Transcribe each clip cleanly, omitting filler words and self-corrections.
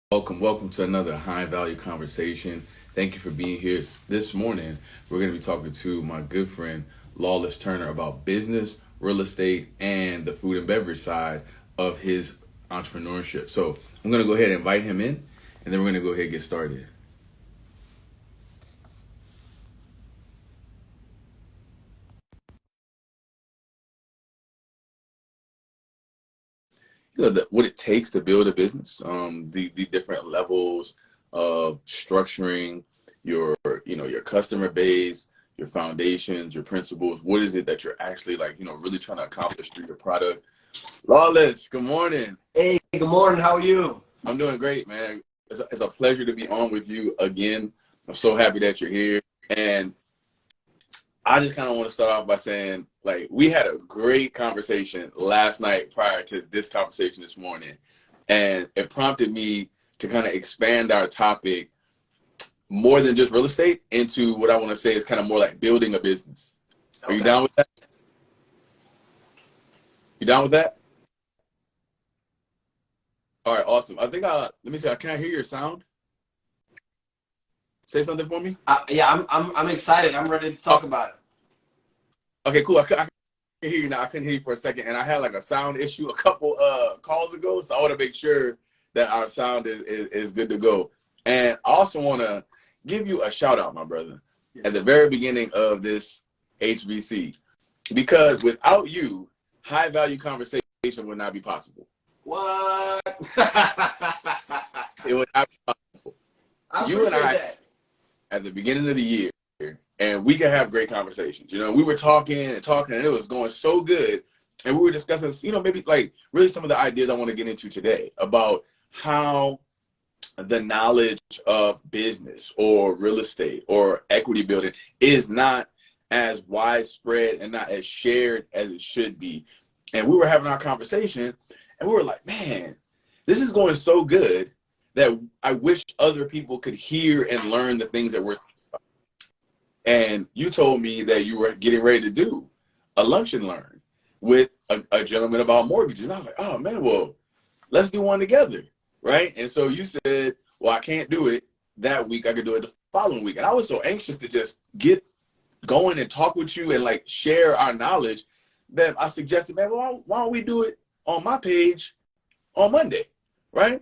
Welcome to another high value conversation. Thank you for being here. This morning, we're going to be talking to my good friend Lawless Turner about business, real estate, and the food and beverage side of his entrepreneurship. So I'm going to go ahead and invite him in, and then we're going to go ahead and get started. What it takes to build a business, the different levels of structuring your customer base, your foundations, your principles. What is it that you're actually really trying to accomplish through your product? Lawless, good morning. Hey, good morning. How are you? I'm doing great, man. It's a pleasure to be on with you again. I'm so happy that you're here. And I just kind of want to start off by saying, we had a great conversation last night prior to this conversation this morning. And it prompted me to kind of expand our topic more than just real estate into what I want to say is kind of more like building a business. Are you down with that? You down with that? All right, awesome. I think let me see. Can I hear your sound? Say something for me. Yeah, I'm excited. I'm ready to talk about it. Okay, cool. I can hear you now. I couldn't hear you for a second, and I had like a sound issue a couple calls ago, so I want to make sure that our sound is good to go. And I also want to give you a shout out, my brother, at the very beginning of this HVC, because without you, high value conversation would not be possible. What? It would not be possible. You and I, that. at the beginning of the year, and we could have great conversations. We were talking, and it was going so good. And we were discussing, maybe like really some of the ideas I want to get into today about how the knowledge of business or real estate or equity building is not as widespread and not as shared as it should be. And we were having our conversation, and we were like, man, this is going so good that I wish other people could hear and learn the things that we're talking about. And you told me that you were getting ready to do a lunch and learn with a gentleman about mortgages. And I was like, oh man, well, let's do one together, right? And so you said, well, I can't do it that week. I could do it the following week. And I was so anxious to just get going and talk with you and like share our knowledge that I suggested, man, well, why don't we do it on my page on Monday, right?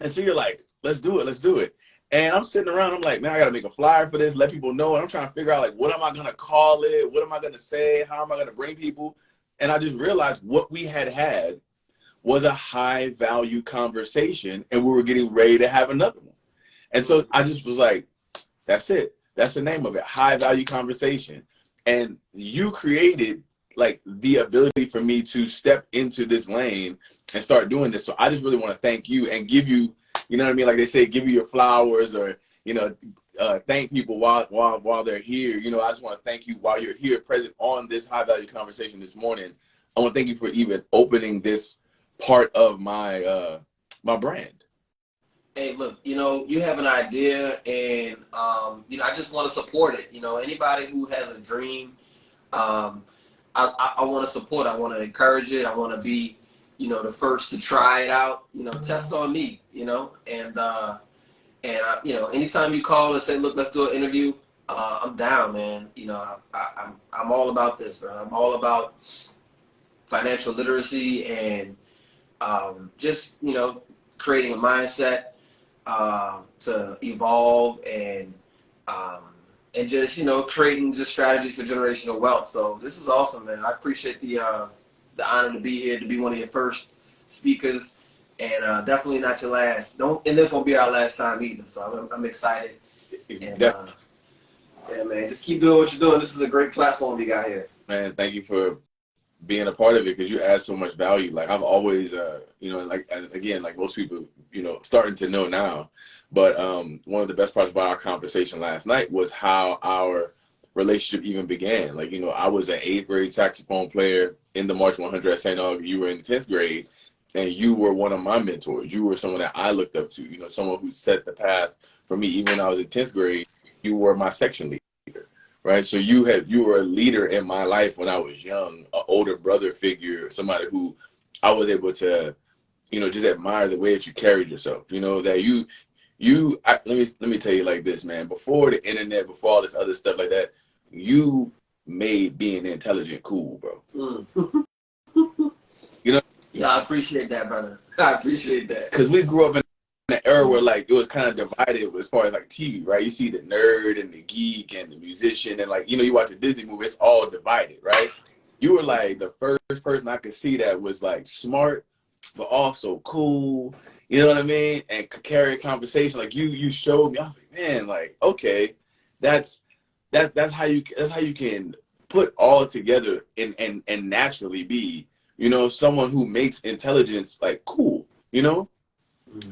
And so you're like, let's do it. And I'm sitting around, I'm like, man, I got to make a flyer for this, let people know. And I'm trying to figure out, like, what am I going to call it? What am I going to say? How am I going to bring people? And I just realized what we had was a high value conversation, and we were getting ready to have another one. And so I just was like, that's it. That's the name of it, high value conversation. And you created like the ability for me to step into this lane and start doing this. So I just really want to thank you and give you, you know what I mean? Like they say, give you your flowers or, thank people while they're here. I just want to thank you while you're here present on this high value conversation this morning. I want to thank you for even opening this part of my my brand. Hey, look, you have an idea, and I just want to support it. Anybody who has a dream, I want to support. I want to encourage it. I want to be, the first to try it out. Test on me. Anytime you call and say, look, let's do an interview, I'm down, man. I'm all about this, bro. I'm all about financial literacy and just creating a mindset to evolve and just creating just strategies for generational wealth. So this is awesome, man. I appreciate the honor to be here, to be one of your first speakers, and definitely not your last. And this won't be our last time either. So I'm excited. And yeah, man, just keep doing what you're doing. This is a great platform you got here. Man, thank you for being a part of it, because you add so much value. Like I've always, like most people, starting to know now. But one of the best parts about our conversation last night was how our relationship even began. Like, I was an 8th grade saxophone player in the March 100 at St. Aug. You were in the 10th grade, and you were one of my mentors. You were someone that I looked up to, someone who set the path for me. Even when I was in 10th grade, you were my section leader. Right. So you were a leader in my life when I was young, an older brother figure, somebody who I was able to, just admire the way that you carried yourself. That let me tell you like this, man. Before the internet, before all this other stuff like that, you made being intelligent cool, bro. Mm. You know? Yeah, I appreciate that, brother. I appreciate that. Because we grew up in an era where like it was kind of divided as far as like TV, right? You see the nerd and the geek and the musician, and like you watch a Disney movie, it's all divided, right? You were like the first person I could see that was like smart, but also cool. You know what I mean? And could carry a conversation. Like you showed me. I was like, man, like okay, that's how you can put all together and naturally be someone who makes intelligence like cool.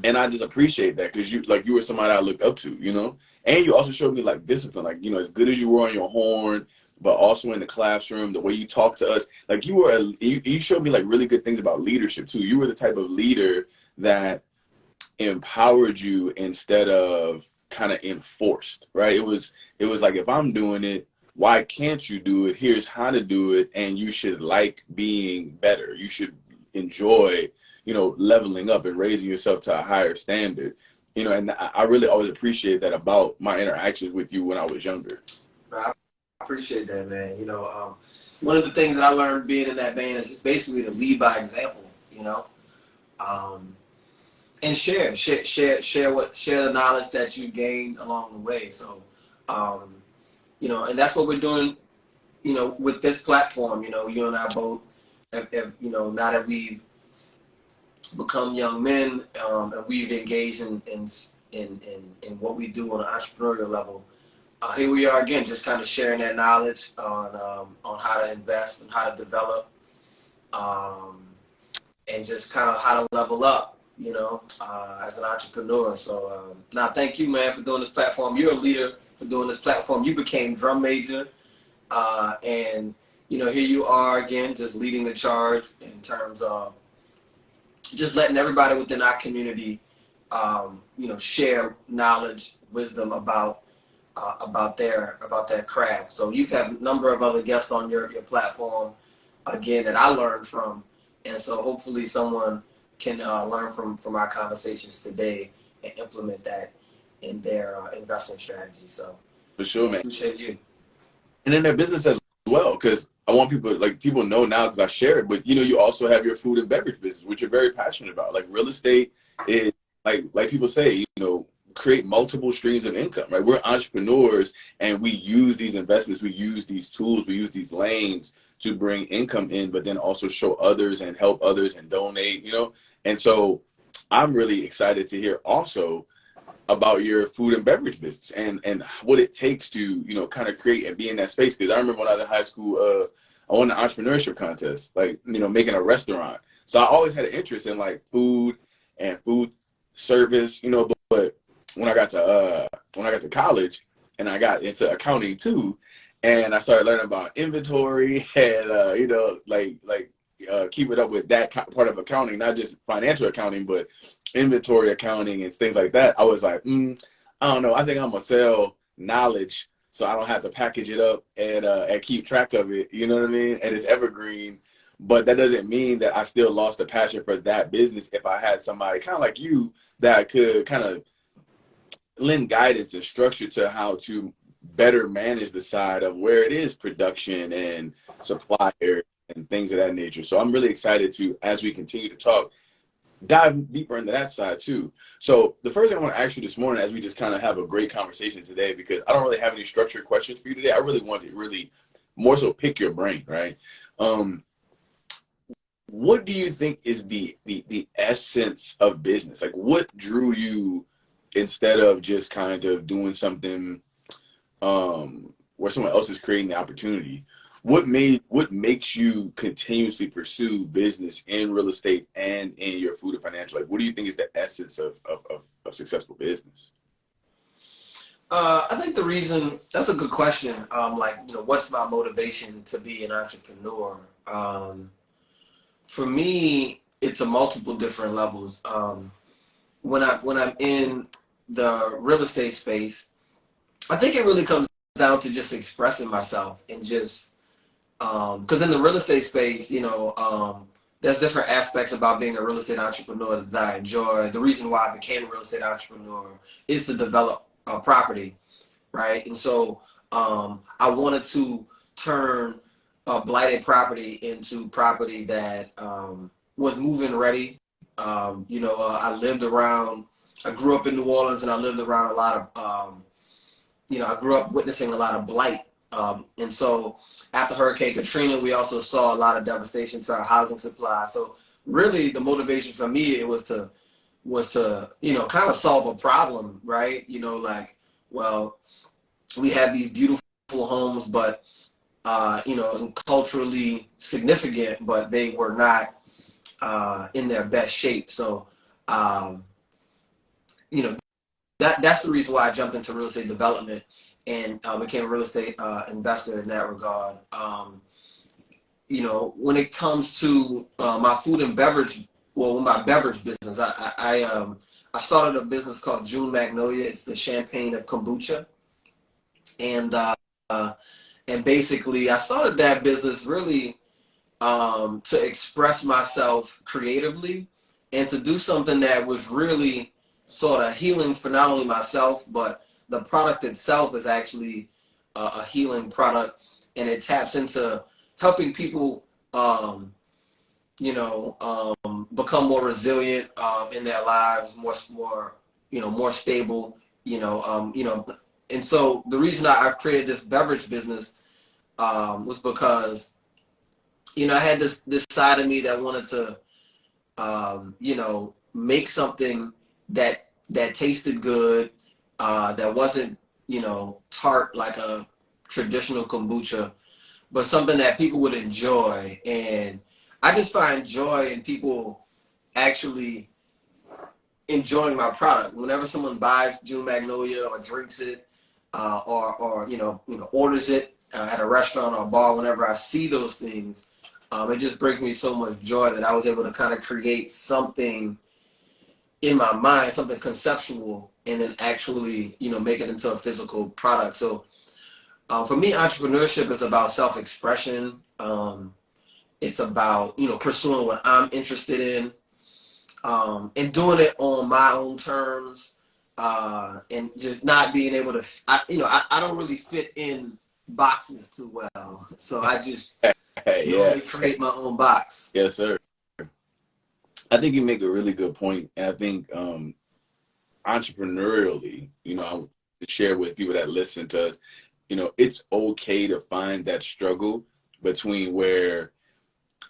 And I just appreciate that because you were somebody I looked up to. And you also showed me like discipline, like as good as you were on your horn, but also in the classroom, the way you talk to us, like you showed me like really good things about leadership too. You were the type of leader that empowered you instead of kind of enforced, right? It was like, if I'm doing it, why can't you do it? Here's how to do it, and you should like being better. You should enjoy leveling up and raising yourself to a higher standard. And I really always appreciate that about my interactions with you when I was younger. I appreciate that, man. One of the things that I learned being in that band is just basically to lead by example, and share the knowledge that you gained along the way. So, and that's what we're doing, with this platform. You and I both have now that we've become young men, and we've engaged in what we do on an entrepreneurial level. Here we are again, just kind of sharing that knowledge on how to invest and how to develop, and just kind of how to level up, as an entrepreneur. So now, thank you, man, for doing this platform. You're a leader for doing this platform. You became drum major, and here you are again, just leading the charge in terms of just letting everybody within our community, share knowledge, wisdom about their craft. So you've had a number of other guests on your platform, again, that I learned from, and so hopefully someone can learn from our conversations today and implement that in their investment strategy. So for sure, man. Appreciate you. And in their business as well, because I want people know now because I share it, but you also have your food and beverage business, which you're very passionate about. Like real estate is like people say, create multiple streams of income, right? We're entrepreneurs and we use these investments, we use these tools, we use these lanes to bring income in, but then also show others and help others and donate, And so I'm really excited to hear also about your food and beverage business and what it takes to, kind of create and be in that space. Because I remember when I was in high school, I won an entrepreneurship contest, like, making a restaurant. So I always had an interest in like food and food service, but when I got to college and I got into accounting too, and I started learning about inventory and, keep it up with that part of accounting, not just financial accounting, but inventory accounting and things like that. I was like, I don't know. I think I'm going to sell knowledge so I don't have to package it up and keep track of it. You know what I mean? And it's evergreen. But that doesn't mean that I still lost the passion for that business if I had somebody kind of like you that could kind of lend guidance and structure to how to better manage the side of where it is production and supplier and things of that nature. So I'm really excited to, as we continue to talk, dive deeper into that side too. So the first thing I want to ask you this morning, as we just kind of have a great conversation today, because I don't really have any structured questions for you today. I really want to really more so pick your brain, right? What do you think is the essence of business? Like what drew you instead of just kind of doing something where someone else is creating the opportunity? What makes you continuously pursue business in real estate and in your food and financial? Like, what do you think is the essence of successful business? I think the reason, that's a good question. What's my motivation to be an entrepreneur? For me, it's a multiple different levels. When I'm in the real estate space, I think it really comes down to just expressing myself and just, because in the real estate space, there's different aspects about being a real estate entrepreneur that I enjoy. The reason why I became a real estate entrepreneur is to develop a property, right? And so I wanted to turn a blighted property into property that was move-in ready. I grew up in New Orleans, and I lived around a lot of, I grew up witnessing a lot of blight. And so after Hurricane Katrina, we also saw a lot of devastation to our housing supply. So really the motivation for me, it was to, kind of solve a problem, right? Well, we have these beautiful homes, but, and culturally significant, but they were not in their best shape. So, that's the reason why I jumped into real estate development and became a real estate investor in that regard. When it comes to my food and beverage, my beverage business, I started a business called June Magnolia. It's the champagne of kombucha, and basically I started that business really to express myself creatively and to do something that was really sort of healing for not only myself, but the product itself is actually a healing product, and it taps into helping people, become more resilient in their lives, more stable, And so the reason I created this beverage business was because, I had this side of me that wanted to, make something that tasted good, that wasn't, tart like a traditional kombucha, but something that people would enjoy. And I just find joy in people actually enjoying my product. Whenever someone buys June Magnolia or drinks it, or orders it at a restaurant or a bar, whenever I see those things, it just brings me so much joy that I was able to kind of create something in my mind, something conceptual, and then actually, make it into a physical product. So for me, entrepreneurship is about self-expression. It's about, pursuing what I'm interested in, and doing it on my own terms, and just not being able to, I don't really fit in boxes too well. So I just normally create my own box. Yes, sir. I think you make a really good point. And I think entrepreneurially, I would share with people that listen to us, it's okay to find that struggle between where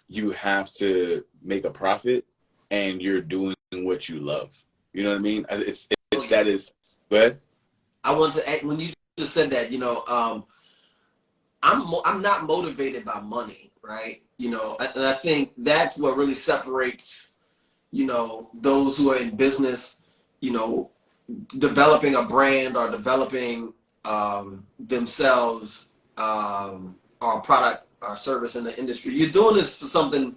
you have to make a profit and you're doing what you love. You know what I mean? That is, go ahead. I want to add, when you just said that, I'm not motivated by money, right? And I think that's what really separates, those who are in business, developing a brand or developing themselves, or a product or service in the industry. You're doing this for something,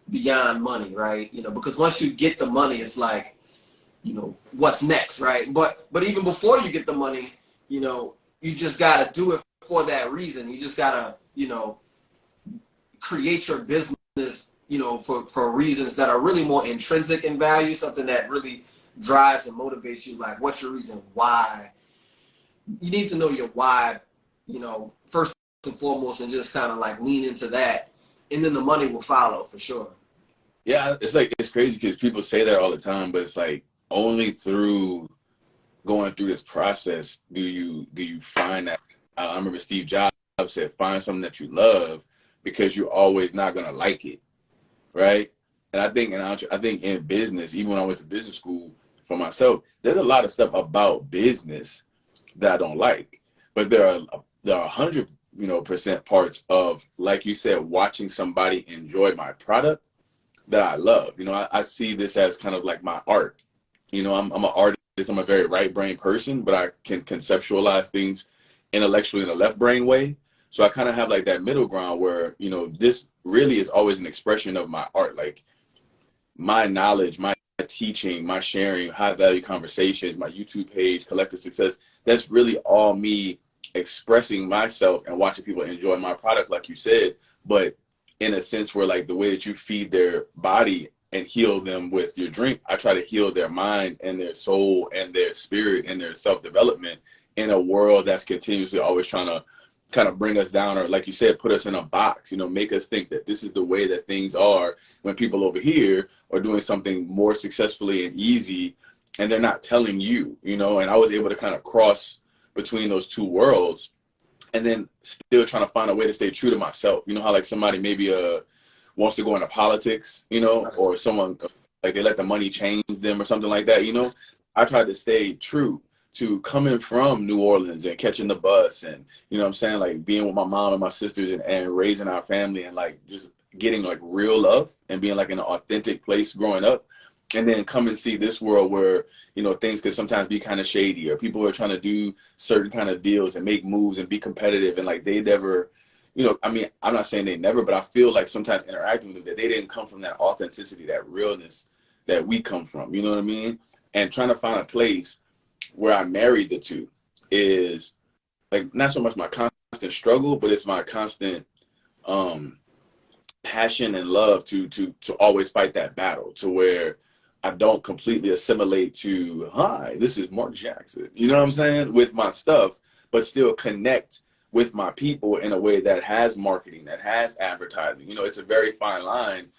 beyond money, right? Because once you get the money, it's like, what's next, right? But even before you get the money, you just gotta do it for that reason. You just gotta, create your business, for reasons that are really more intrinsic in value, something that really drives and motivates you. Like, what's your reason why? You need to know your why, first and foremost, and just kind of like lean into that, and then the money will follow for sure. Yeah, it's crazy because people say that all the time, but it's like only through going through this process do you find that. I remember Steve Jobs said, find something that you love, because you're always not gonna like it, right? And I think in business, even when I went to business school for myself, there's a lot of stuff about business that I don't like, but there are 100% parts of, like you said, watching somebody enjoy my product that I love. I see this as kind of like my art. I'm an artist. I'm a very right brain person, but I can conceptualize things intellectually in a left brain way. So I kind of have like that middle ground where, this really is always an expression of my art. Like my knowledge, my teaching, my sharing, high value conversations, my YouTube page, Collective Success, that's really all me expressing myself and watching people enjoy my product, like you said. But in a sense where like the way that you feed their body and heal them with your drink, I try to heal their mind and their soul and their spirit and their self-development in a world that's continuously always trying to kind of bring us down, or like you said, put us in a box, you know, make us think that this is the way that things are when people over here are doing something more successfully and easy, and they're not telling you, you know. And I was able to kind of cross between those two worlds, and then still trying to find a way to stay true to myself. You know how like somebody maybe wants to go into politics, you know, or someone like they let the money change them or something like that, you know. I tried to stay true to coming from New Orleans and catching the bus, and you know what I'm saying, like being with my mom and my sisters, and raising our family, and like just getting like real love and being like in an authentic place growing up. And then come and see this world where, you know, things could sometimes be kind of shady, or people are trying to do certain kind of deals and make moves and be competitive, and like they never, you know, I mean, I'm not saying they never, but I feel like sometimes interacting with them that they didn't come from that authenticity, that realness that we come from, you know what I mean? And trying to find a place where I married the two is like not so much my constant struggle, but it's my constant passion and love to always fight that battle, to where I don't completely assimilate to, hi, this is Mark Jackson, you know what I'm saying, with my stuff, but still connect with my people in a way that has marketing, that has advertising. You know, it's a very fine line,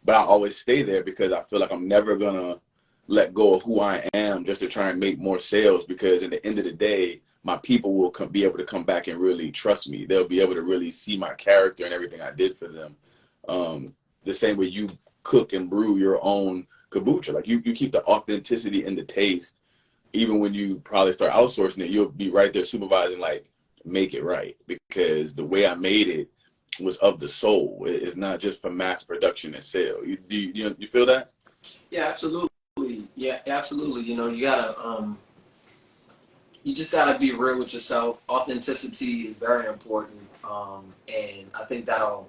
but I always stay there because I feel like I'm never gonna let go of who I am just to try and make more sales, because at the end of the day, my people will be able to come back and really trust me. They'll be able to really see my character and everything I did for them. The same way you cook and brew your own kombucha, like you keep the authenticity and the taste, even when you probably start outsourcing it, you'll be right there supervising, like, make it right, because the way I made it was of the soul. It's not just for mass production and sale. You feel that? Yeah, absolutely. Yeah, absolutely. You know, you just gotta be real with yourself. Authenticity is very important, and I think that'll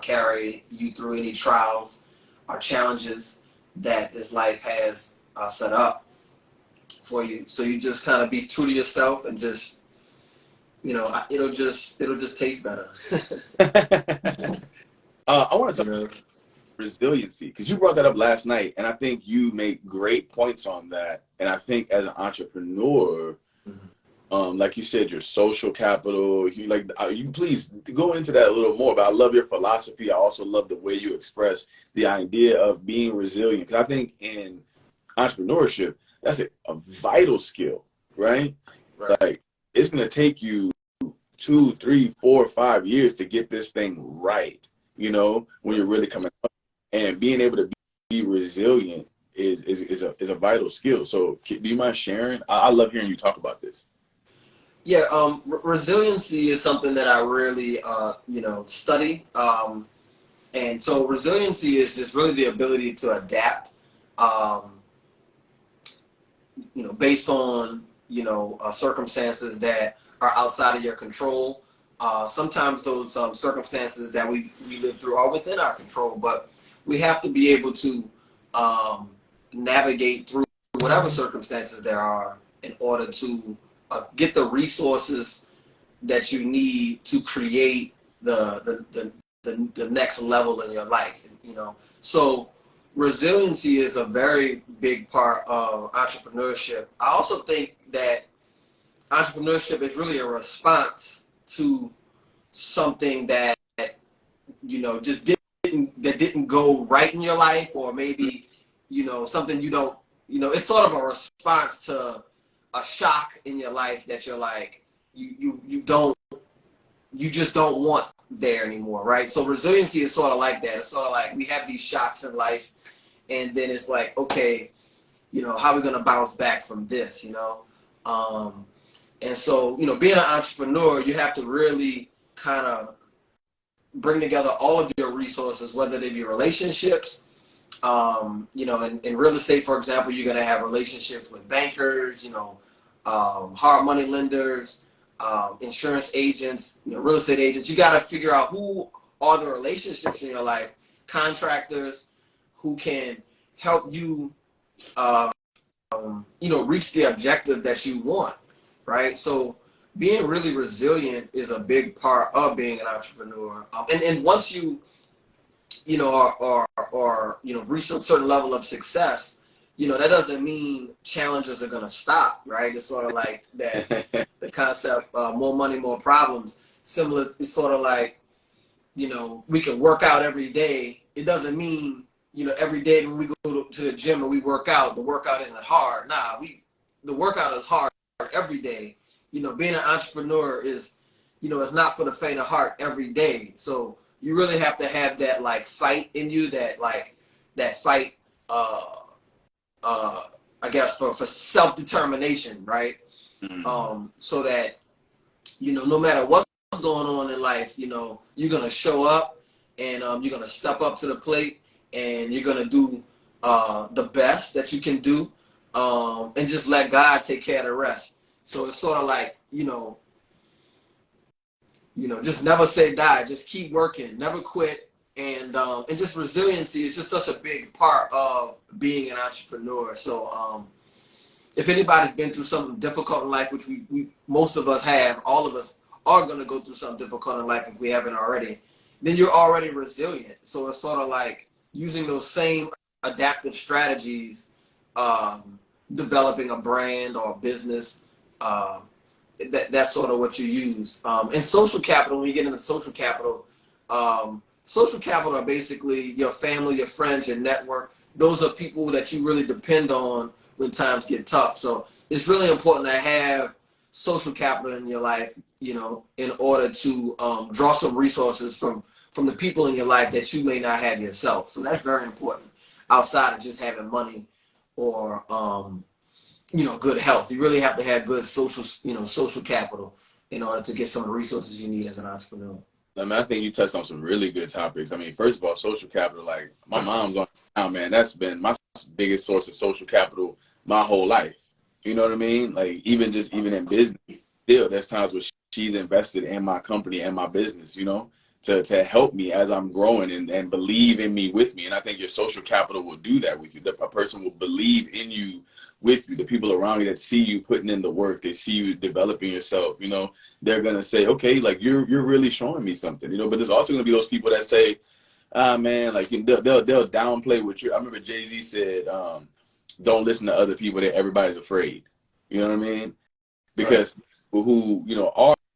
carry you through any trials or challenges that this life has set up for you. So you just kind of be true to yourself, and just, you know, it'll just taste better. I want to talk about resiliency, because you brought that up last night, and I think you make great points on that. And I think as an entrepreneur, like you said, your social capital, you please go into that a little more. But I love your philosophy. I also love the way you express the idea of being resilient, because I think in entrepreneurship, that's a vital skill, right? Like, it's going to take you 2, 3, 4, 5 years to get this thing right, you know, when you're really coming up. And being able to be resilient is a vital skill. So do you mind sharing? I love hearing you talk about this. Yeah, resiliency is something that I really, you know, study. And so resiliency is just really the ability to adapt, you know, based on, you know, circumstances that are outside of your control. Sometimes those circumstances that we live through are within our control, but we have to be able to navigate through whatever circumstances there are in order to get the resources that you need to create the next level in your life, you know. So resiliency is a very big part of entrepreneurship. I also think that entrepreneurship is really a response to something that, you know, just didn't go right in your life, or maybe, you know, something you don't, you know, it's sort of a response to a shock in your life that you're like, you just don't want there anymore, right? So resiliency is sort of like that. It's sort of like we have these shocks in life, and then it's like, okay, you know, how are we going to bounce back from this, you know? And so, you know, being an entrepreneur, you have to really kind of bring together all of your resources, whether they be relationships. You know, in real estate, for example, you're going to have relationships with bankers, you know, hard money lenders, insurance agents, you know, real estate agents. You got to figure out who are the relationships in your life, contractors who can help you, you know, reach the objective that you want, right? So being really resilient is a big part of being an entrepreneur. And once you you know, or you know, reach a certain level of success, you know, that doesn't mean challenges are gonna stop, right? It's sort of like that the concept, more money, more problems. Similar, it's sort of like, you know, we can work out every day. It doesn't mean, you know, every day when we go to the gym and we work out, the workout isn't hard. Nah, the workout is hard every day. You know, being an entrepreneur is, you know, it's not for the faint of heart every day. So you really have to have that like fight in you, that fight, uh, I guess for self determination, right? So that, you know, no matter what's going on in life, you know, you're gonna show up and you're gonna step up to the plate and you're gonna do the best that you can do, and just let God take care of the rest. So it's sort of like, just never say die. Just keep working, never quit, and just resiliency is just such a big part of being an entrepreneur. So if anybody's been through something difficult in life, which we most of us have, all of us are going to go through something difficult in life if we haven't already, then you're already resilient. So it's sort of like using those same adaptive strategies, developing a brand or a business. That's sort of what you use. And social capital, when you get into social capital are basically your family, your friends, your network. Those are people that you really depend on when times get tough. So it's really important to have social capital in your life, in order to draw some resources from the people in your life that you may not have yourself. So that's very important outside of just having money or good health. You really have to have good social capital in order to get some of the resources you need as an entrepreneur. I mean, I think you touched on some really good topics. I mean, first of all, social capital, like my mom's on now, man, that's been my biggest source of social capital my whole life. You know what I mean? Like even in business, still there's times where she's invested in my company and my business, to help me as I'm growing and believe in me with me. And I think your social capital will do that with you. That a person will believe in you with you. The people around you that see you putting in the work, they see you developing yourself, they're gonna say, okay, like you're really showing me something, but there's also gonna be those people that say, ah man, like they'll downplay what you. I remember Jay-Z said, don't listen to other people, that everybody's afraid. You know what I mean? Because people who,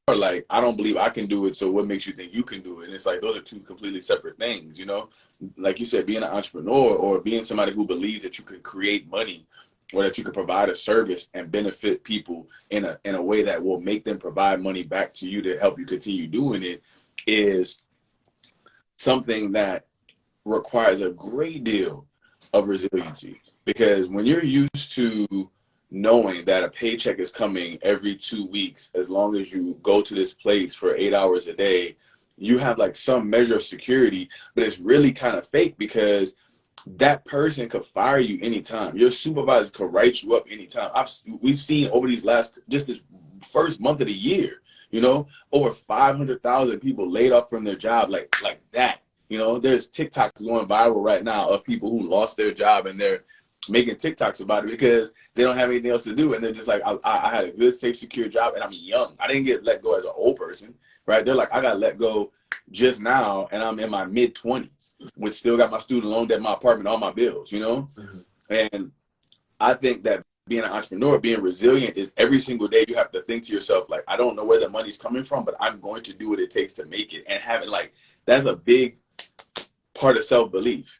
are like, I don't believe I can do it, so what makes you think you can do it? And it's like, those are two completely separate things, Like you said, being an entrepreneur or being somebody who believes that you can create money or that you can provide a service and benefit people in a way that will make them provide money back to you to help you continue doing it is something that requires a great deal of resiliency. Because when you're used to knowing that a paycheck is coming every 2 weeks, as long as you go to this place for 8 hours a day, you have like some measure of security, but it's really kind of fake because that person could fire you anytime. Your supervisor could write you up anytime. We've seen over this first month of the year, over 500,000 people laid off from their job like that. There's TikToks going viral right now of people who lost their job and they're making TikToks about it because they don't have anything else to do. And they're just like, I had a good, safe, secure job and I'm young. I didn't get let go as an old person, right? They're like, I got let go just now and I'm in my mid-20s, which still got my student loan debt, my apartment, all my bills, And I think that being an entrepreneur, being resilient is every single day you have to think to yourself, like, I don't know where the money's coming from, but I'm going to do what it takes to make it. And having that's a big part of self-belief,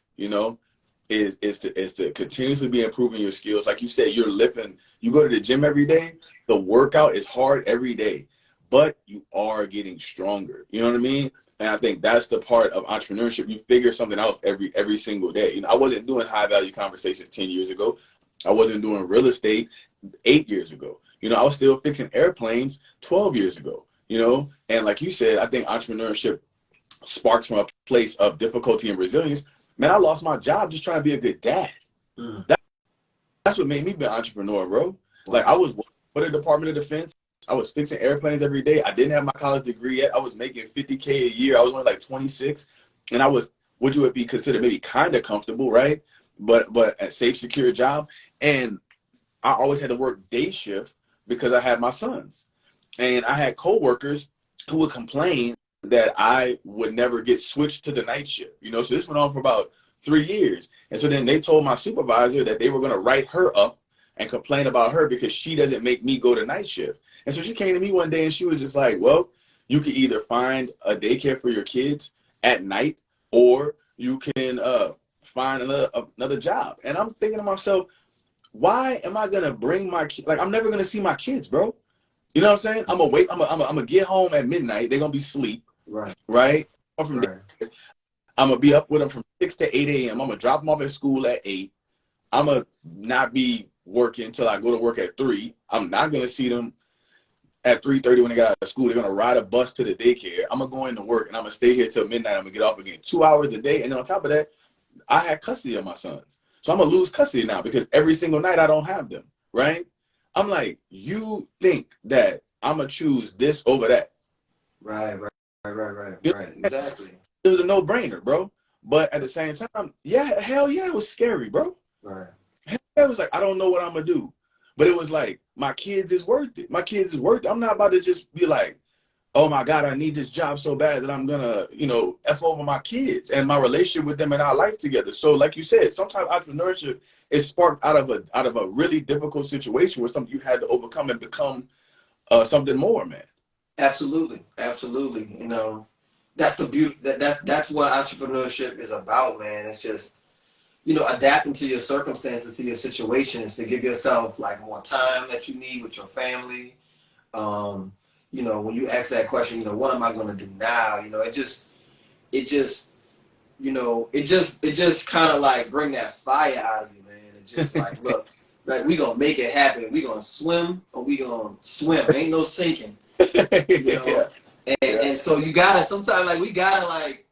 is to continuously be improving your skills. Like you said, you go to the gym every day. The workout is hard every day, but you are getting stronger. You know what I mean? And I think that's the part of entrepreneurship. You figure something out every single day. I wasn't doing high value conversations 10 years ago. I wasn't doing real estate 8 years ago. I was still fixing airplanes 12 years ago, And like you said, I think entrepreneurship sparks from a place of difficulty and resilience. Man, I lost my job just trying to be a good dad. That's what made me be an entrepreneur, bro. Like I was for the Department of Defense. I was fixing airplanes every day. I didn't have my college degree yet. I was making $50K a year. I was only like 26. And I was, what you would be considered maybe kind of comfortable, right? But a safe, secure job. And I always had to work day shift because I had my sons. And I had coworkers who would complain that I would never get switched to the night shift. You know, so this went on for about 3 years. And so then they told my supervisor that they were going to write her up and complain about her because she doesn't make me go to night shift. And so she came to me one day and she was just like, well, you can either find a daycare for your kids at night, or you can find another job. And I'm thinking to myself, why am I going to bring my kids? Like, I'm never going to see my kids, bro. You know what I'm saying? I'm going to wait. I'm going to get home at midnight. They're going to be asleep. Right. Right? Right. I'm going to be up with them from 6 to 8 a.m. I'm going to drop them off at school at 8. I'm going to not be working until I go to work at 3. I'm not going to see them at 3:30 when they got out of school. They're going to ride a bus to the daycare. I'm going to go into work, and I'm going to stay here till midnight. I'm going to get off again. 2 hours a day. And then on top of that, I had custody of my sons. So I'm going to lose custody now because every single night I don't have them, right? I'm like, you think that I'm going to choose this over that? Right. Exactly. It was a no-brainer, bro. But at the same time, yeah, hell yeah, it was scary, bro. Right. Hell yeah, it was like, I don't know what I'm going to do. But it was like, my kids is worth it. My kids is worth it. I'm not about to just be like, oh my God, I need this job so bad that I'm going to, you know, F over my kids and my relationship with them and our life together. So like you said, sometimes entrepreneurship is sparked out of a really difficult situation where something you had to overcome and become something more, man. Absolutely. You know, that's the beauty. That's what entrepreneurship is about, man. It's just, you know, adapting to your circumstances, to your situations, to give yourself like more time that you need with your family. You know, when you ask that question, you know, what am I going to do now? You know, it just, you know, it just kind of like bring that fire out of you, man. It's just like, look, like we gonna make it happen. We gonna swim or we gonna swim. Ain't no sinking. You know? And so you gotta sometimes like we gotta like,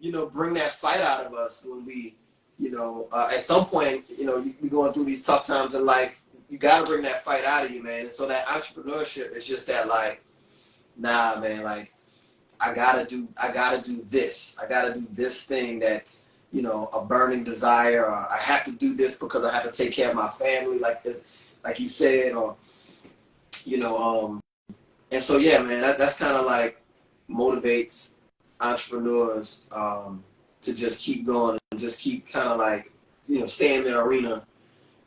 you know, bring that fight out of us when we, you know, at some point, you know, you going through these tough times in life. You gotta bring that fight out of you, man. And so that entrepreneurship is just that like, nah, man, like I gotta do this. I gotta do this thing that's, you know, a burning desire, or I have to do this because I have to take care of my family, like this, like you said, or, you know, and so yeah, man, that's kind of like motivates entrepreneurs to just keep going and just keep kind of like, you know, stay in the arena.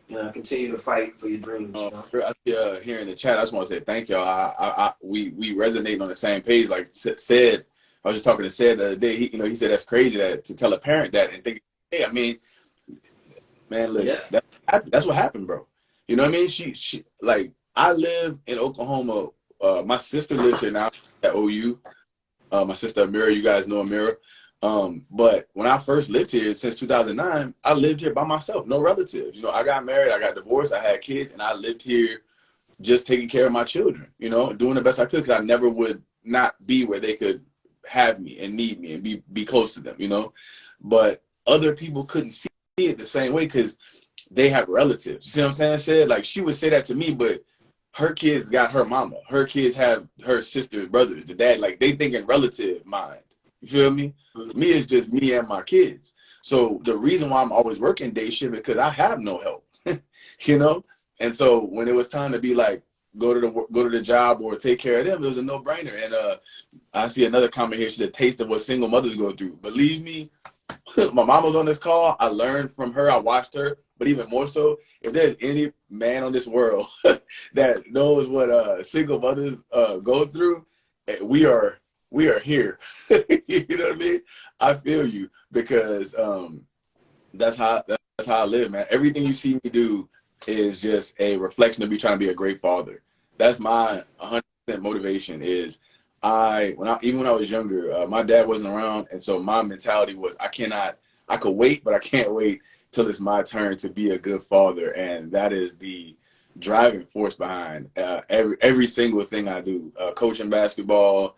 You know, continue to fight for your dreams. You know? I see here in the chat, I just want to say thank y'all. We resonate on the same page. Like said, I was just talking to Sid the other day. He said that's crazy that to tell a parent that and think, hey, I mean, man, look, that's what happened, bro. You know what I mean? She like I live in Oklahoma. My sister lives here now at OU. My sister Amira, you guys know Amira. But when I first lived here since 2009, I lived here by myself, no relatives. You know, I got married, I got divorced, I had kids, and I lived here just taking care of my children, you know, doing the best I could because I never would not be where they could have me and need me and be close to them, you know. But other people couldn't see it the same way because they have relatives. You see what I'm saying? Said like she would say that to me, but her kids got her mama. Her kids have her sisters, brothers, the dad. Like they think in relative mind. You feel me? Me is just me and my kids. So the reason why I'm always working day shift is because I have no help, you know. And so when it was time to be like go to the job or take care of them, it was a no brainer. And I see another comment here. She said, "Taste of what single mothers go through." Believe me, my mom was on this call. I learned from her. I watched her. But even more so, if there's any man on this world that knows what single mothers go through, we are here. You know what I mean? I feel you because that's how I live, man. Everything you see me do is just a reflection of me trying to be a great father. That's my 100% motivation. Is even when I was younger, my dad wasn't around, and so my mentality was I could wait, but I can't wait till it's my turn to be a good father, and that is the driving force behind every single thing I do. Coaching basketball.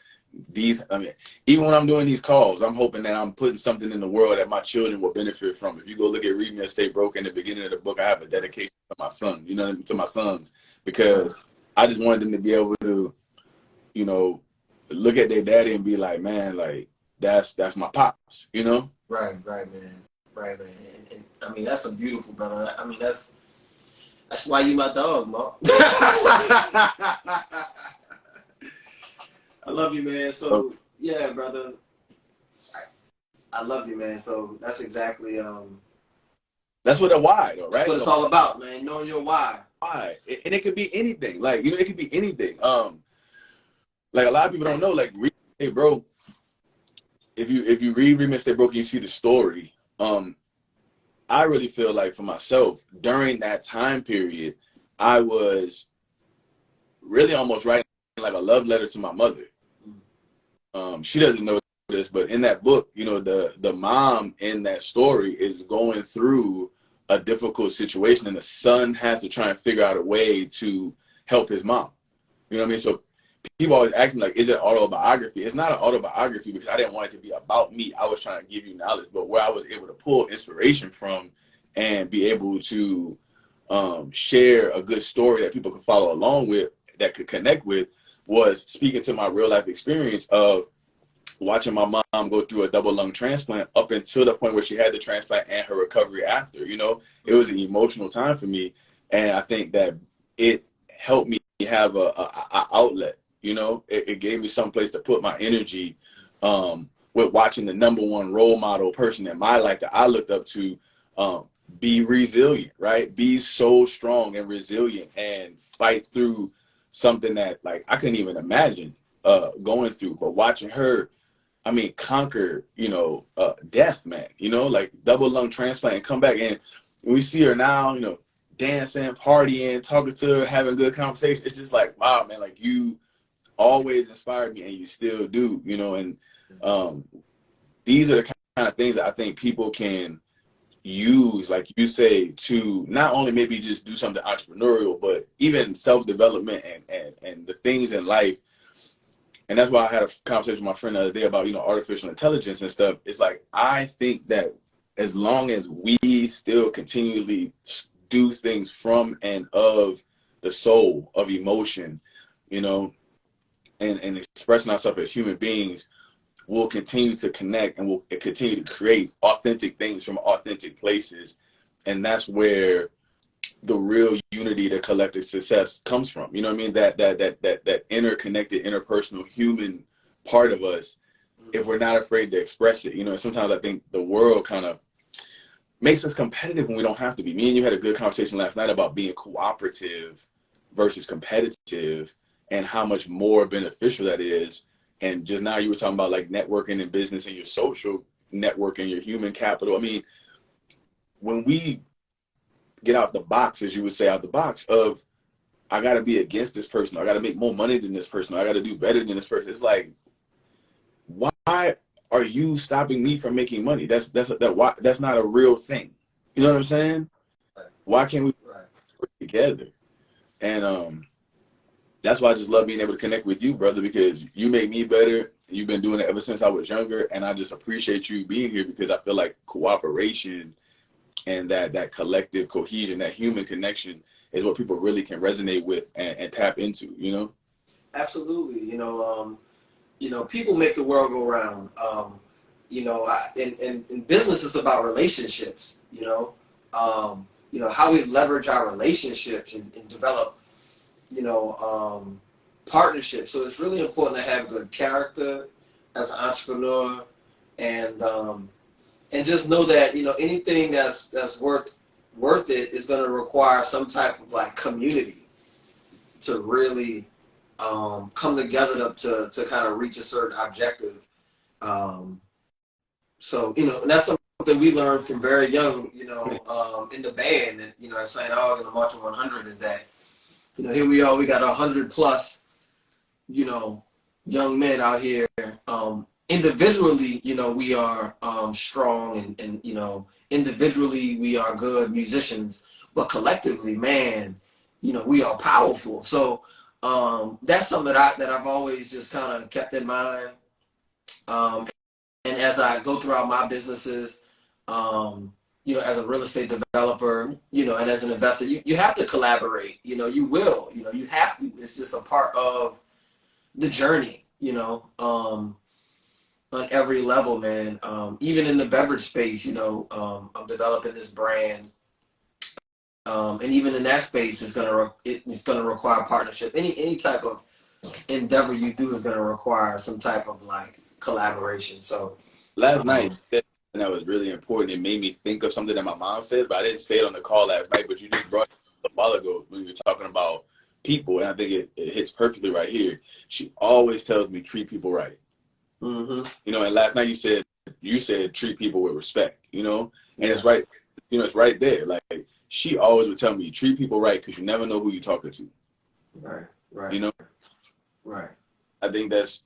Even when I'm doing these calls, I'm hoping that I'm putting something in the world that my children will benefit from. If you go look at Read Me and Stay Broke in the beginning of the book, I have a dedication to my son, you know, to my sons, because I just wanted them to be able to, you know, look at their daddy and be like, man, like that's my pops, you know? Right, man. And I mean, that's a beautiful brother. I mean, that's why you my dog, Mark. I love you, man. So Yeah, brother. I love you, man. So that's exactly That's what a why, though, that's right? what it's all about, man. Knowing your why. Why, and it could be anything. Like, you know, it could be anything. Like a lot of people don't know. Like, hey, bro, if you read Read Me Stay Broke, you see the story. I really feel like for myself during that time period, I was really almost writing like a love letter to my mother. She doesn't know this, but in that book, you know, the mom in that story is going through a difficult situation, and the son has to try and figure out a way to help his mom. You know what I mean? So people always ask me, like, is it autobiography? It's not an autobiography because I didn't want it to be about me. I was trying to give you knowledge, but where I was able to pull inspiration from and be able to share a good story that people could follow along with, that could connect with, was speaking to my real life experience of watching my mom go through a double lung transplant up until the point where she had the transplant and her recovery after. You know, it was an emotional time for me, and I think that it helped me have a outlet. You know, it gave me some place to put my energy, with watching the number one role model person in my life that I looked up to, be resilient, right? Be so strong and resilient and fight through something that, like, I couldn't even imagine going through. But watching her, I mean, conquer, you know, death, man, you know, like double lung transplant, and come back. And we see her now, you know, dancing, partying, talking to her, having good conversation. It's just like, wow, man, like, you always inspired me, and you still do, you know. And these are the kind of things that I think people can use, like you say, to not only maybe just do something entrepreneurial, but even self-development and the things in life. And that's why I had a conversation with my friend the other day about, you know, artificial intelligence and stuff. It's like, I think that as long as we still continually do things from and of the soul, of emotion, you know, and expressing ourselves as human beings, we'll continue to connect, and we'll continue to create authentic things from authentic places. And that's where the real unity, the collective success comes from. You know what I mean? That interconnected, interpersonal, human part of us, if we're not afraid to express it. You know, sometimes I think the world kind of makes us competitive when we don't have to be. Me and you had a good conversation last night about being cooperative versus competitive, and how much more beneficial that is. And just now you were talking about, like, networking and business and your social network and your human capital. I mean, when we get out the box, as you would say, out the box of, I got to be against this person, I got to make more money than this person, I got to do better than this person. It's like, why are you stopping me from making money? That's not a real thing. You know what I'm saying? Why can't we work together? And that's why I just love being able to connect with you, brother, because you made me better. You've been doing it ever since I was younger, and I just appreciate you being here, because I feel like cooperation and that collective cohesion, that human connection, is what people really can resonate with and tap into, you know? Absolutely. You know, people make the world go round. You know, in business, it's about relationships. You know how we leverage our relationships and develop, you know, partnerships. So it's really important to have good character as an entrepreneur, and just know that, you know, anything that's worth it is going to require some type of, like, community to really come together to kind of reach a certain objective. So, you know, and that's something we learned from very young, you know, in the band, and, you know, at St. Aug in the March of 100, is that, you know, here we are, we got 100 plus, you know, young men out here. Individually, you know, we are strong, and, you know, individually we are good musicians, but collectively, man, you know, we are powerful. So that's something that I've always just kind of kept in mind. And as I go throughout my businesses, you know, as a real estate developer, you know, and as an investor, you have to collaborate. You know, you will. You know, you have to. It's just a part of the journey, you know, on every level, man. Even in the beverage space, you know, I'm developing this brand. And even in that space, it's gonna require partnership. Any type of endeavor you do is gonna require some type of, like, collaboration. So Last night, and that was really important. It made me think of something that my mom said, but I didn't say it on the call last night. But you just brought it up a while ago when you were talking about people, and I think it hits perfectly right here. She always tells me treat people right. mm-hmm. You know, and last night you said treat people with respect. You know, and Yeah. it's right. You know, it's right there. Like she always would tell me treat people right because you never know who you're talking to. Right. Right. You know, Right. I think that's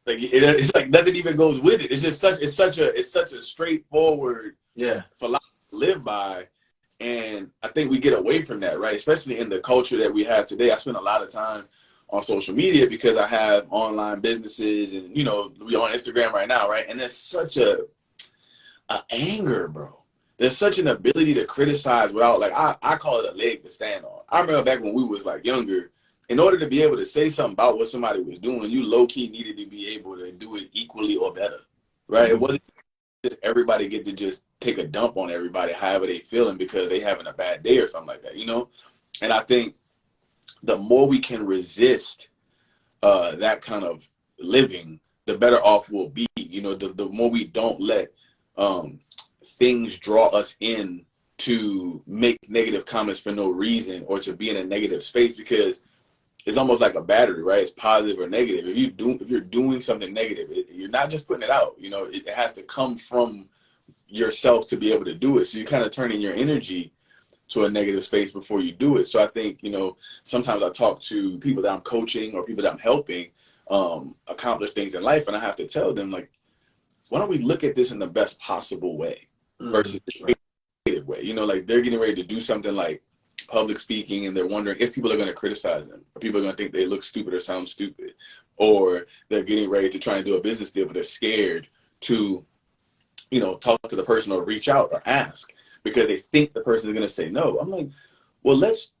like it's like nothing even goes with it. It's just such a straightforward philosophy to live by, and I think we get away from that, right? Especially in the culture that we have today. I spend a lot of time on social media because I have online businesses, and you know we're on Instagram right now, right? And there's such a anger, bro. There's such an ability to criticize without like I call it a leg to stand on. I remember back when we was like younger. In order to be able to say something about what somebody was doing, you low-key needed to be able to do it equally or better, right? Mm-hmm. It wasn't just everybody get to just take a dump on everybody however they feeling because they having a bad day or something like that, you know? And I think the more we can resist that kind of living, the better off we'll be. You know, the more we don't let things draw us in to make negative comments for no reason or to be in a negative space, because it's almost like a battery, right? It's positive or negative. If you're doing something negative, you're not just putting it out. You know, it has to come from yourself to be able to do it. So you're kind of turning your energy to a negative space before you do it. So I think, you know, sometimes I talk to people that I'm coaching or people that I'm helping accomplish things in life, and I have to tell them, like, why don't we look at this in the best possible way versus the negative way? You know, like they're getting ready to do something like public speaking, and they're wondering if people are going to criticize them, or people are going to think they look stupid or sound stupid, or they're getting ready to try and do a business deal, but they're scared to, you know, talk to the person or reach out or ask because they think the person is going to say no. I'm like, well, let's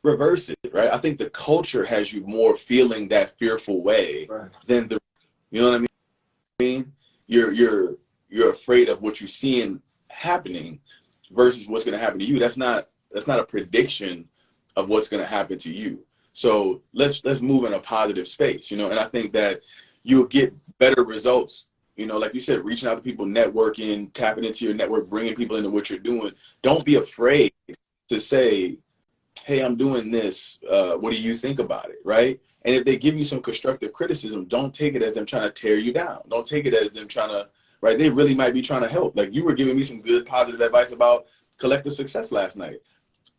reverse it, right? I think the culture has you more feeling that fearful way than the, you know what I mean? You're afraid of what you're seeing happening versus what's going to happen to you. That's not a prediction of what's going to happen to you. So let's move in a positive space, you know. And I think that you'll get better results, you know, like you said, reaching out to people, networking, tapping into your network, bringing people into what you're doing. Don't be afraid to say, hey, I'm doing this. What do you think about it, right? And if they give you some constructive criticism, don't take it as them trying to tear you down. Don't take it as them trying to, right? They really might be trying to help. Like you were giving me some good positive advice about collective success last night.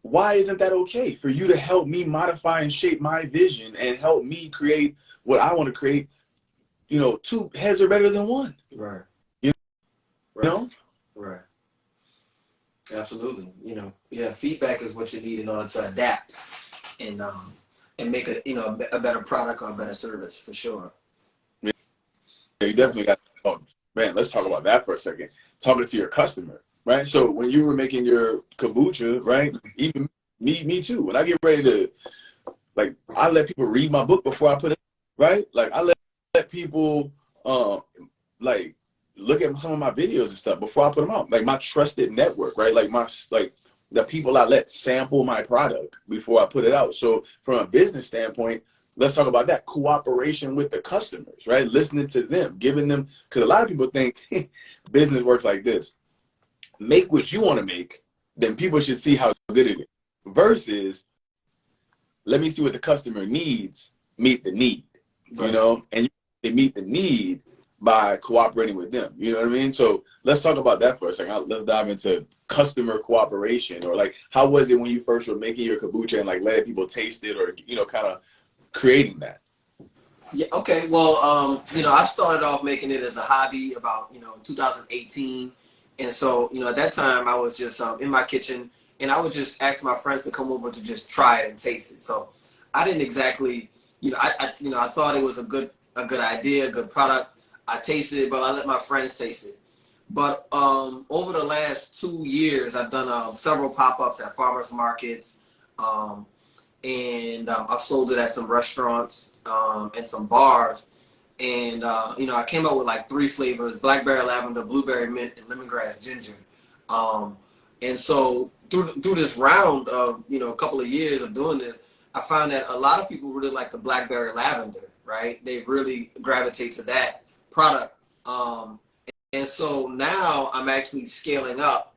Why isn't that okay for you to help me modify and shape my vision and help me create what I want to create? You know, two heads are better than one. Right. You right. know? Right. Absolutely. You know, yeah, feedback is what you need in order to adapt and make it, you know, a better product or a better service for sure. Yeah, you definitely got to, oh, man, let's talk about that for a second. Talking to your customer. Right. So when you were making your kombucha, right? Even me too. When I get ready to, like, I let people read my book before I put it, right? Like I let people like look at some of my videos and stuff before I put them out. Like my trusted network, right? Like the people I let sample my product before I put it out. So from a business standpoint, let's talk about that. Cooperation with the customers, right? Listening to them, giving them, because a lot of people think business works like this. Make what you want to make, then people should see how good it is. Versus, let me see what the customer needs, meet the need, you know? And they meet the need by cooperating with them, you know what I mean? So let's talk about that for a second. Let's dive into customer cooperation, or like, how was it when you first were making your kombucha and like letting people taste it, or, you know, kind of creating that? Yeah, okay. Well, you know, I started off making it as a hobby about, you know, 2018. And so, you know, at that time I was just in my kitchen, and I would just ask my friends to come over to just try it and taste it. So I didn't exactly, you know, I thought it was a good idea, a good product. I tasted it, but I let my friends taste it. But over the last 2 years, I've done several pop-ups at farmers markets, and I've sold it at some restaurants and some bars. And, you know, I came up with like 3 flavors: blackberry lavender, blueberry mint, and lemongrass ginger. And so through this round of, you know, a couple of years of doing this, I found that a lot of people really like the blackberry lavender, right? They really gravitate to that product. And so now I'm actually scaling up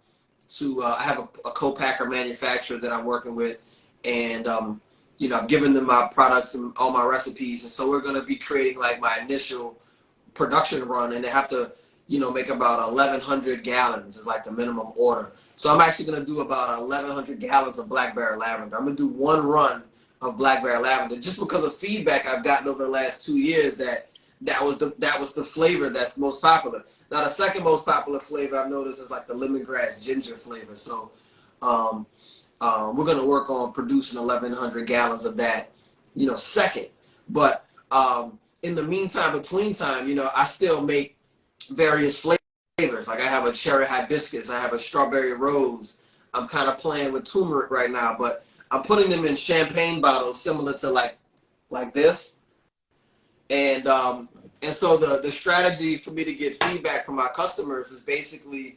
to, I have a co-packer manufacturer that I'm working with, and I've given them my products and all my recipes, and so we're going to be creating like my initial production run, and they have to, make about 1,100 gallons is like the minimum order. So I'm actually going to do about 1,100 gallons of blackberry lavender. I'm going to do one run of blackberry lavender just because of feedback I've gotten over the last 2 years that was the flavor that's most popular. Now the second most popular flavor I've noticed is like the lemongrass ginger flavor. So we're going to work on producing 1,100 gallons of that, second. But in the meantime, between time, I still make various flavors. Like I have a cherry hibiscus, I have a strawberry rose. I'm kind of playing with turmeric right now, but I'm putting them in champagne bottles similar to like this. And so the strategy for me to get feedback from my customers is basically,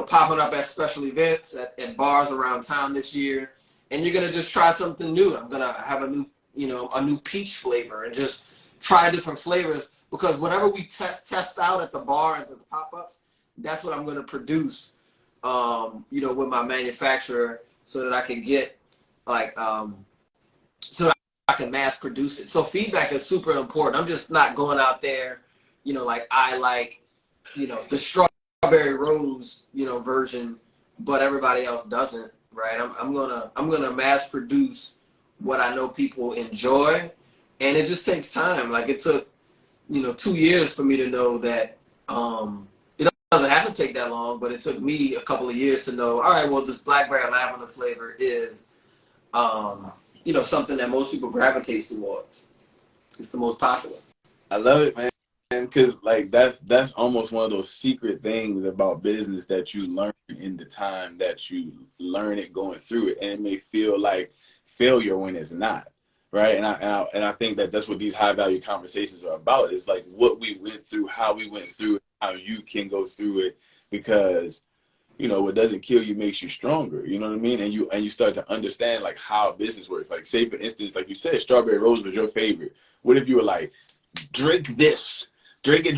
popping up at special events at bars around town this year, and you're gonna just try something new. I'm gonna have a new peach flavor and just try different flavors, because whatever we test out at the bar at the pop-ups, that's what I'm gonna produce, with my manufacturer, so that I can get so that I can mass produce it. So feedback is super important. I'm just not going out there, I like, the strawberry rose, version, but everybody else doesn't, right? I'm gonna mass produce what I know people enjoy, and it just takes time. Like it took, 2 years for me to know that. It doesn't have to take that long, but it took me a couple of years to know. All right, well, this blackberry lavender flavor is, something that most people gravitate towards. It's the most popular. I love it, man. Because like that's almost one of those secret things about business that you learn in the time that you learn it, going through it, and it may feel like failure when it's not, right? And I think that that's what these high value conversations are about. Is like what we went through, how we went through it, how you can go through it, because what doesn't kill you makes you stronger. You know what I mean? And you start to understand like how business works. Like say for instance, like you said, strawberry rose was your favorite. What if you were like, drink this? Drink it.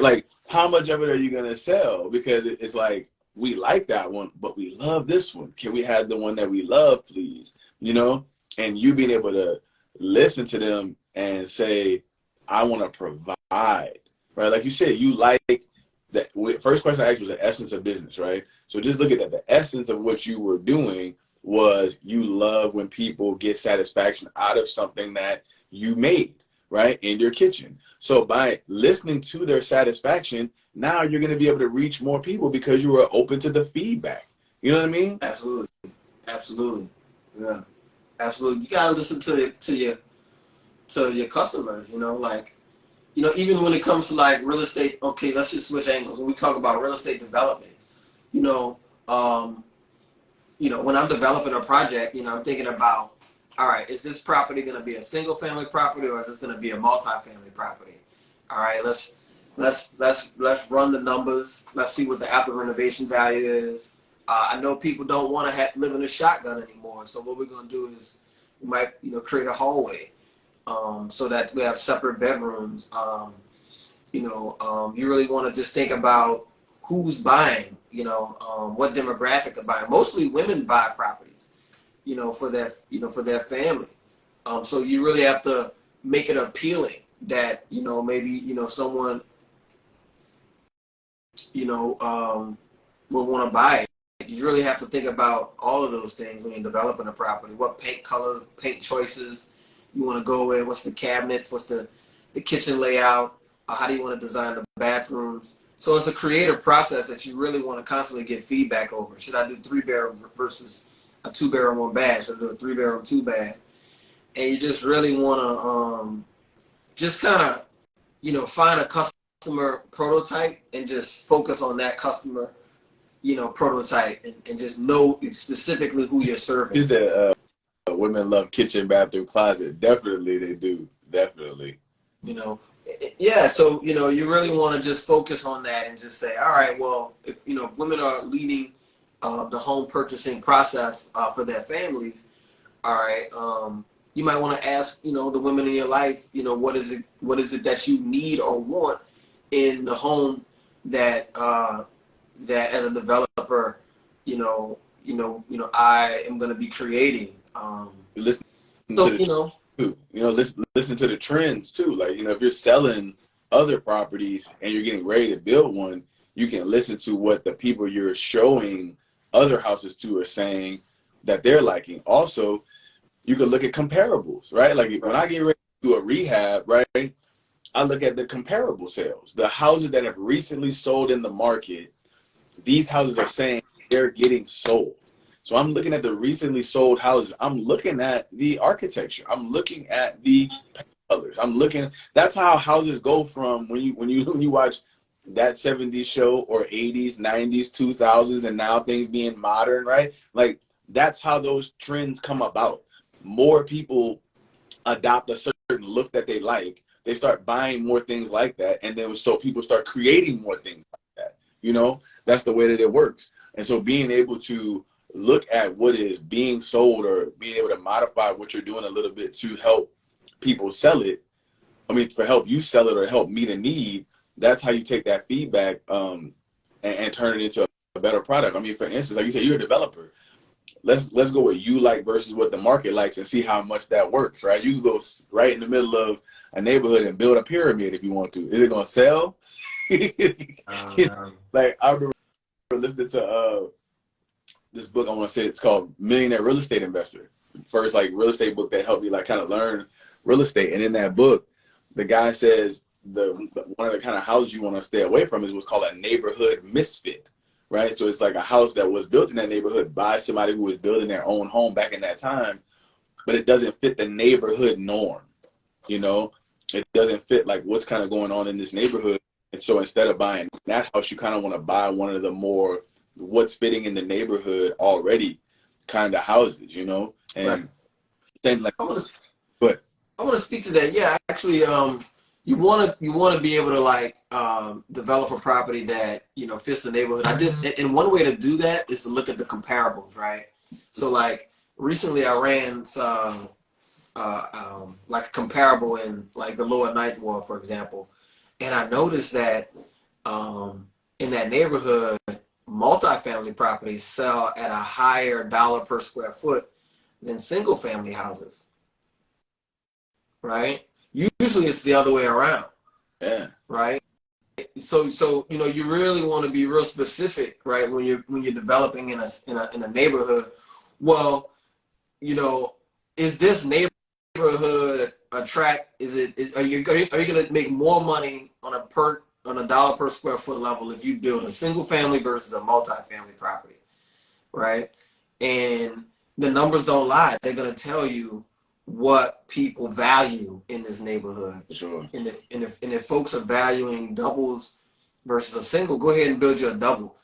Like, how much of it are you gonna sell? Because it's like, we like that one, but we love this one. Can we have the one that we love, please? And you being able to listen to them and say, I want to provide, right? Like you said, you like that. First question I asked was the essence of business, right? So just look at that. The essence of what you were doing was you love when people get satisfaction out of something that you made, right, in your kitchen. So by listening to their satisfaction, now you're going to be able to reach more people because you are open to the feedback. You know what I mean? Absolutely. Yeah, absolutely. You got to listen to your customers, even when it comes to like real estate. Okay, let's just switch angles. When we talk about real estate development, when I'm developing a project, I'm thinking about, all right, is this property going to be a single family property, or is this going to be a multi-family property? All right, let's run the numbers. Let's see what the after renovation value is. I know people don't want to live in a shotgun anymore. So what we're going to do is we might, create a hallway, so that we have separate bedrooms. You really want to just think about who's buying, what demographic are buying. Mostly women buy properties, for their family. So you really have to make it appealing that, maybe, someone, will want to buy it. You really have to think about all of those things when you're developing a property. What paint color, paint choices you want to go with, what's the cabinets, what's the kitchen layout, how do you want to design the bathrooms. So it's a creative process that you really want to constantly get feedback over. Should I do 3-bedroom versus a 2-bedroom, 1 bath? Should I do a 3-bedroom, 2 bath? And you just really want to just kind of, find a customer prototype and just focus on that customer, prototype, and just know specifically who you're serving. You said women love kitchen, bathroom, closet. Definitely they do. Definitely. Yeah, so, you really want to just focus on that and just say, all right, well, if, women are leading the home purchasing process for their families, all right, you might want to ask, you know, the women in your life, you know, what is it that you need or want in the home that that as a developer, I am going to be creating. Listen to So, the too. Listen to the trends too. Like, if you're selling other properties and you're getting ready to build one, you can listen to what the people you're showing other houses to are saying that they're liking. Also, you can look at comparables, right? Like when I get ready to do a rehab, right, I look at the comparable sales. The houses that have recently sold in the market, these houses are saying they're getting sold. So I'm looking at the recently sold houses. I'm looking at the architecture. I'm looking at the colors. That's how houses go from when you watch that 70s show or 80s, 90s, 2000s, and now things being modern, right? Like that's how those trends come about. More people adopt a certain look that they like. They start buying more things like that. And then so people start creating more things like that. That's the way that it works. And so being able to look at what is being sold or being able to modify what you're doing a little bit to help people sell it. I mean, for help you sell it or help meet a need, that's how you take that feedback and turn it into a better product. I mean, for instance, like you said, you're a developer. Let's go with you like versus what the market likes and see how much that works, right? You can go right in the middle of a neighborhood and build a pyramid if you want to. Is it going to sell? Like I remember listening to this book. I want to say it's called Millionaire Real Estate Investor. First like real estate book that helped me like kind of learn real estate. And in that book, the guy says one of the kind of houses you want to stay away from is what's called a neighborhood misfit. Right. So it's like a house that was built in that neighborhood by somebody who was building their own home back in that time, but it doesn't fit the neighborhood norm. It doesn't fit like what's kind of going on in this neighborhood. And so instead of buying that house, you kind of want to buy one of the more what's fitting in the neighborhood already kind of houses, and right. Then like, I want but to speak to that. Yeah, actually, you want to be able to like develop a property that fits the neighborhood. And one way to do that is to look at the comparables, right? So like recently, I ran some like a comparable in like the Lower Ninth Ward, for example, and I noticed that in that neighborhood, multifamily properties sell at a higher dollar per square foot than single family houses, right? Usually it's the other way around. yeah, Right. So you really want to be real specific, right? When you're developing in a neighborhood. Well, is this neighborhood are you going to make more money on a dollar per square foot level if you build a single family versus a multifamily property, right? And the numbers don't lie. They're going to tell you what people value in this neighborhood. sure. And if folks are valuing doubles versus a single, go ahead and build you a double.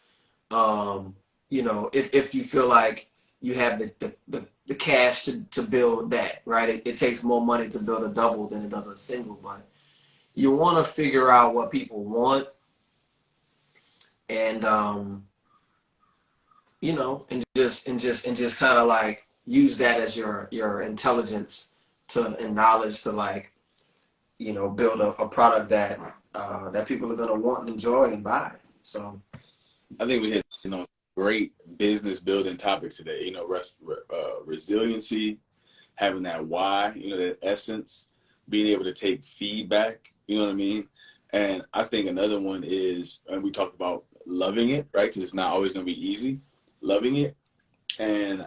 If you feel like you have the cash to build that, right? It takes more money to build a double than it does a single, but you want to figure out what people want and and just kind of like use that as your intelligence and knowledge to like build a product that that people are going to want and enjoy and buy. So I think we hit great business building topics today. Resiliency, having that why, that essence, being able to take feedback. You know what I mean? And I think another one is, and we talked about loving it, right? Because it's not always going to be easy. Loving it. And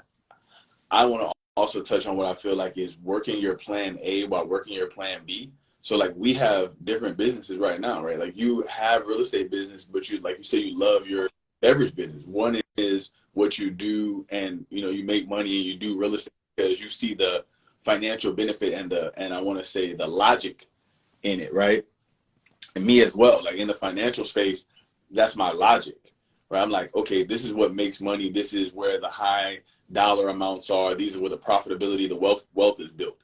I want to also touch on what I feel like is working your plan A while working your plan B. So like we have different businesses right now, right? Like you have real estate business, but like you say, you love your beverage business. One is what you do and, you make money and you do real estate because you see the financial benefit and I want to say the logic in it, right? And me as well, like in the financial space, that's my logic, right? I'm like, okay, this is what makes money. This is where the high dollar amounts are. These are where the profitability, the wealth is built.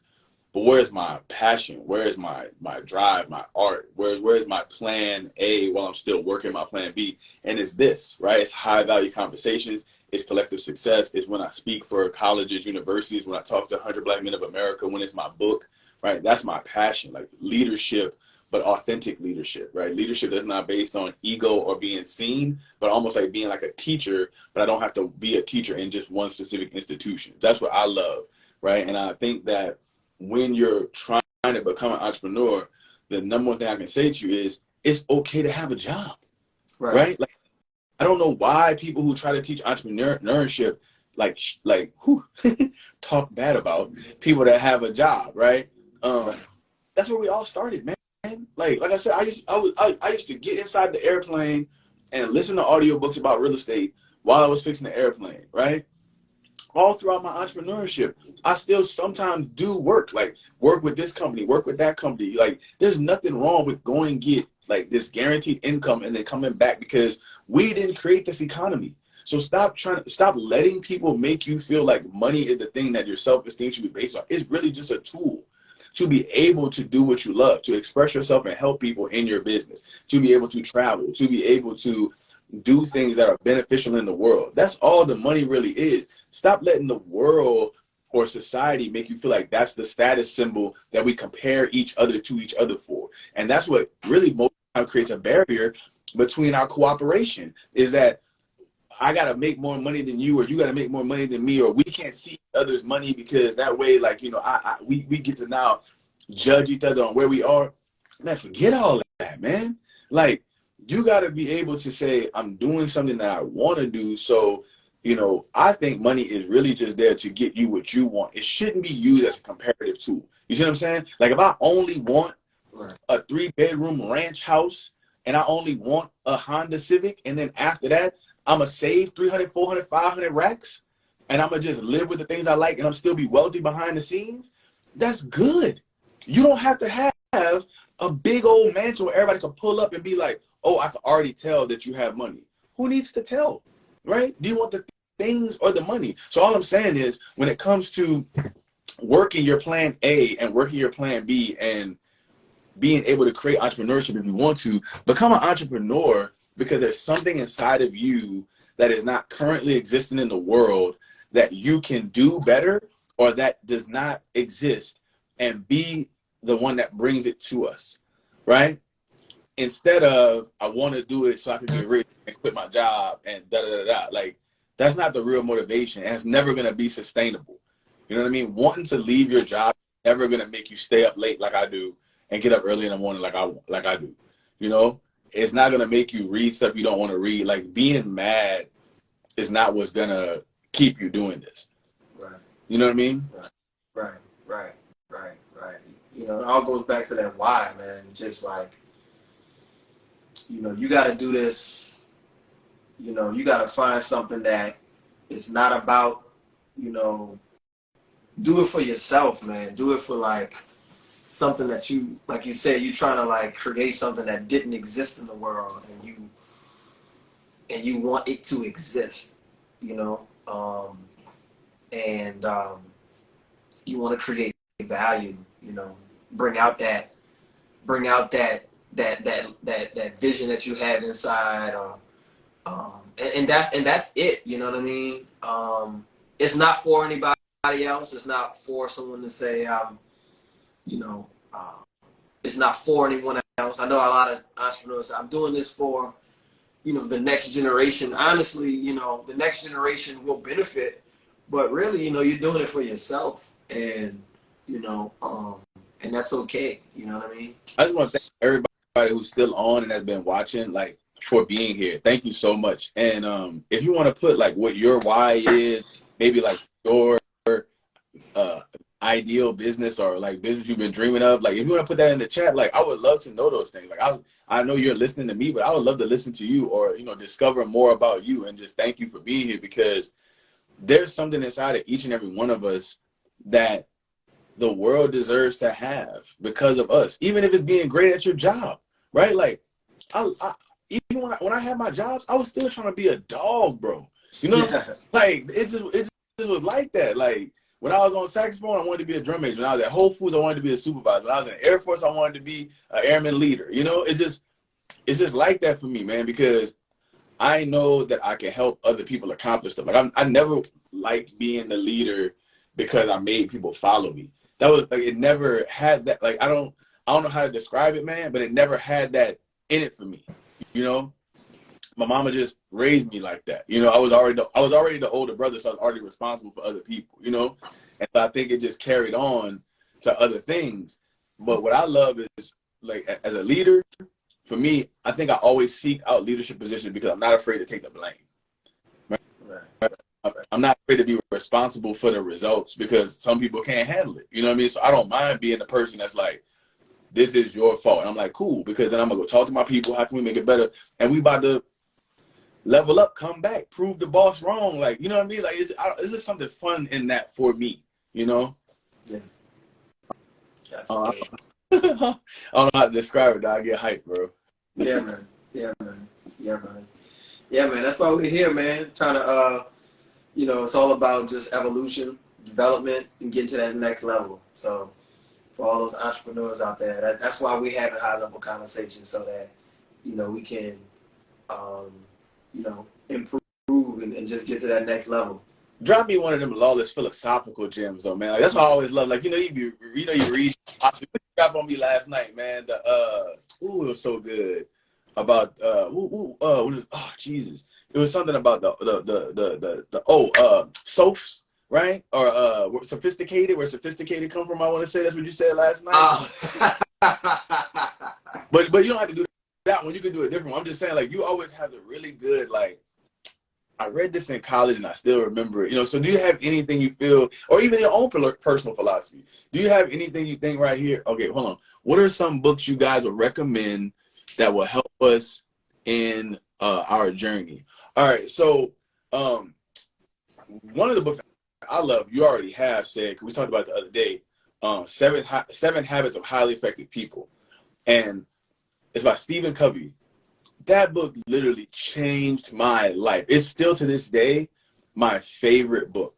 but where's my passion? Where's my drive, my art? Where's my plan A while I'm still working my plan B? And it's this, right? It's high value conversations. It's collective success. It's when I speak for colleges, universities, when I talk to 100 Black Men of America, when it's my book, right? That's my passion, like leadership, but authentic leadership, right? Leadership that's not based on ego or being seen, but almost like being like a teacher, but I don't have to be a teacher in just one specific institution. That's what I love, right? And I think that when you're trying to become an entrepreneur, the number one thing I can say to you is it's okay to have a job, right? Like, I don't know why people who try to teach entrepreneurship talk bad about people that have a job, right? That's where we all started, man. Like I said, I used to get inside the airplane and listen to audiobooks about real estate while I was fixing the airplane, right? All throughout my entrepreneurship, I still sometimes do work with this company, work with that company. Like, there's nothing wrong with going and get like this guaranteed income and then coming back, because we didn't create this economy. So stop letting people make you feel like money is the thing that your self-esteem should be based on. It's really just a tool to be able to do what you love, to express yourself and help people in your business, to be able to travel, to be able to do things that are beneficial in the world. That's all the money really is. Stop letting the world or society make you feel like that's the status symbol that we compare each other to each other for. And that's what really most time creates a barrier between our cooperation, is that I got to make more money than you, or you got to make more money than me, or we can't see each other's money, because that way, like, you know, we get to now judge each other on where we are. Man, forget all that, man. Like, you got to be able to say, I'm doing something that I want to do. So, you know, I think money is really just there to get you what you want. It shouldn't be used as a comparative tool. You see what I'm saying? Like, if I only want a 3-bedroom ranch house and I only want a Honda Civic, and then after that, I'm going to save 300, 400, 500 racks, and I'm going to just live with the things I like, and I'm still be wealthy behind the scenes, that's good. You don't have to have a big old mansion where everybody can pull up and be like, oh, I can already tell that you have money. Who needs to tell, right? Do you want the things or the money? So all I'm saying is, when it comes to working your plan A and working your plan B and being able to create entrepreneurship, if you want to, become an entrepreneur, because there's something inside of you that is not currently existing in the world that you can do better, or that does not exist, and be the one that brings it to us, right? Instead of, I want to do it so I can get rich and quit my job and da-da-da-da. Like, that's not the real motivation. And it's never going to be sustainable. You know what I mean? Wanting to leave your job is never going to make you stay up late like I do and get up early in the morning like I do. You know? It's not going to make you read stuff you don't want to read. Like, being mad is not what's going to keep you doing this. Right. You know what I mean? Right. You know, it all goes back to that why, man. Just like, you know, you got to do this. You know, you got to find something that is not about, you know, do it for yourself, man. Do it for, like, something that you, like you said, you're trying to, like, create something that didn't exist in the world, and you want it to exist, you know, and you want to create value, you know, bring out that vision that you have inside, or and that's it, you know what I mean? It's not for anybody else. It's not for someone to say, you know, it's not for anyone else. I know a lot of entrepreneurs, I'm doing this for, you know, the next generation. Honestly, you know, the next generation will benefit, but really, you know, you're doing it for yourself, and, you know, and that's okay. You know what I mean? I just want to thank everybody who's still on and has been watching, like, for being here. Thank you so much. And if you want to put, like, what your why is, maybe like your ideal business, or like business you've been dreaming of, like, if you want to put that in the chat, like, I would love to know those things. Like, I know you're listening to me, but I would love to listen to you, or, you know, discover more about you, and just thank you for being here, because there's something inside of each and every one of us that the world deserves to have because of us, even if it's being great at your job, right? Like, even when I had my jobs, I was still trying to be a dog, bro. You know what I'm saying? Like, it just was like that. Like, When I was on saxophone, I wanted to be a drum major. When I was at Whole Foods, I wanted to be a supervisor. When I was in the Air Force, I wanted to be an airman leader. You know, it's just like that for me, man, because I know that I can help other people accomplish stuff. Like I never liked being the leader because I made people follow me. That was like, it never had that. Like I don't know how to describe it, man, but it never had that in it for me. You know, my mama just raised me like that. You know, I was already the older brother, so I was already responsible for other people. You know, and so I think it just carried on to other things. But what I love is, like, as a leader, for me, I think I always seek out leadership positions because I'm not afraid to take the blame. Right. I'm not afraid to be responsible for the results because some people can't handle it. You know what I mean? So I don't mind being the person that's like, this is your fault. And I'm like, cool, because then I'm going to go talk to my people. How can we make it better? And we about to level up, come back, prove the boss wrong. Like, you know what I mean? Like, it's just something fun in that for me, you know? Yeah. I don't know how to describe it. I get hyped, bro. Yeah, man. Yeah, man. Yeah, man. Yeah, man. That's why we're here, man. Trying to, you know, it's all about just evolution, development, and getting to that next level. So for all those entrepreneurs out there, that's why we're having high-level conversations so that, you know, we can, you know, improve and just get to that next level. Drop me one of them lawless philosophical gems, though, man. Like, that's what I always love. Like, you know, you read. What you dropped on me last night, man. It was so good. About oh Jesus, it was something about soaps, right? Or sophisticated. Where sophisticated come from? I want to say that's what you said last night. Oh. but you don't have to do that one. You can do a different one. I'm just saying, like, you always have the really good, like, I read this in college and I still remember it. You know, so do you have anything you feel, or even your own personal philosophy? Do you have anything you think right here? Okay, hold on. What are some books you guys would recommend that will help us in our journey? All right, so one of the books I love, you already have said, because we talked about it the other day, Seven Habits of Highly Effective People. And it's by Stephen Covey. That book literally changed my life. It's still to this day my favorite book.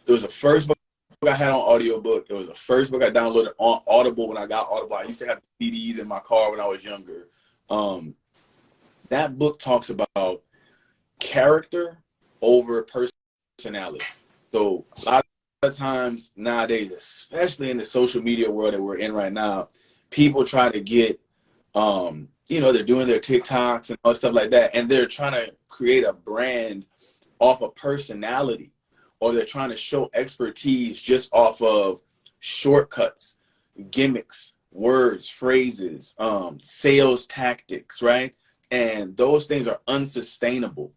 It was the first book I had on audiobook. It was the first book I downloaded on Audible when I got Audible. I used to have CDs in my car when I was younger. That book talks about character over personality. So a lot of times nowadays, especially in the social media world that we're in right now, people try to get, you know, they're doing their TikToks and all stuff like that, and they're trying to create a brand off of personality, or they're trying to show expertise just off of shortcuts, gimmicks, words, phrases, sales tactics, right? And those things are unsustainable.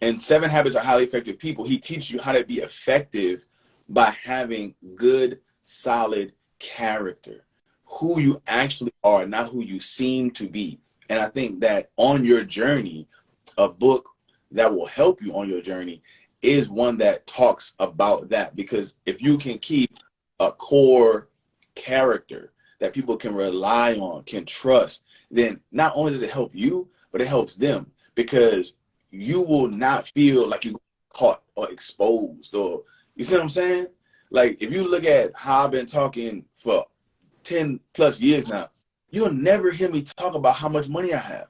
And Seven Habits of Highly Effective People, he teaches you how to be effective by having good, solid character, who you actually are, not who you seem to be. And I think that on your journey, a book that will help you on your journey is one that talks about that. Because if you can keep a core character that people can rely on, can trust, then not only does it help you, but it helps them, because you will not feel like you're caught or exposed, or, you see what I'm saying? Like, if you look at how I've been talking for 10 plus years now, you'll never hear me talk about how much money I have.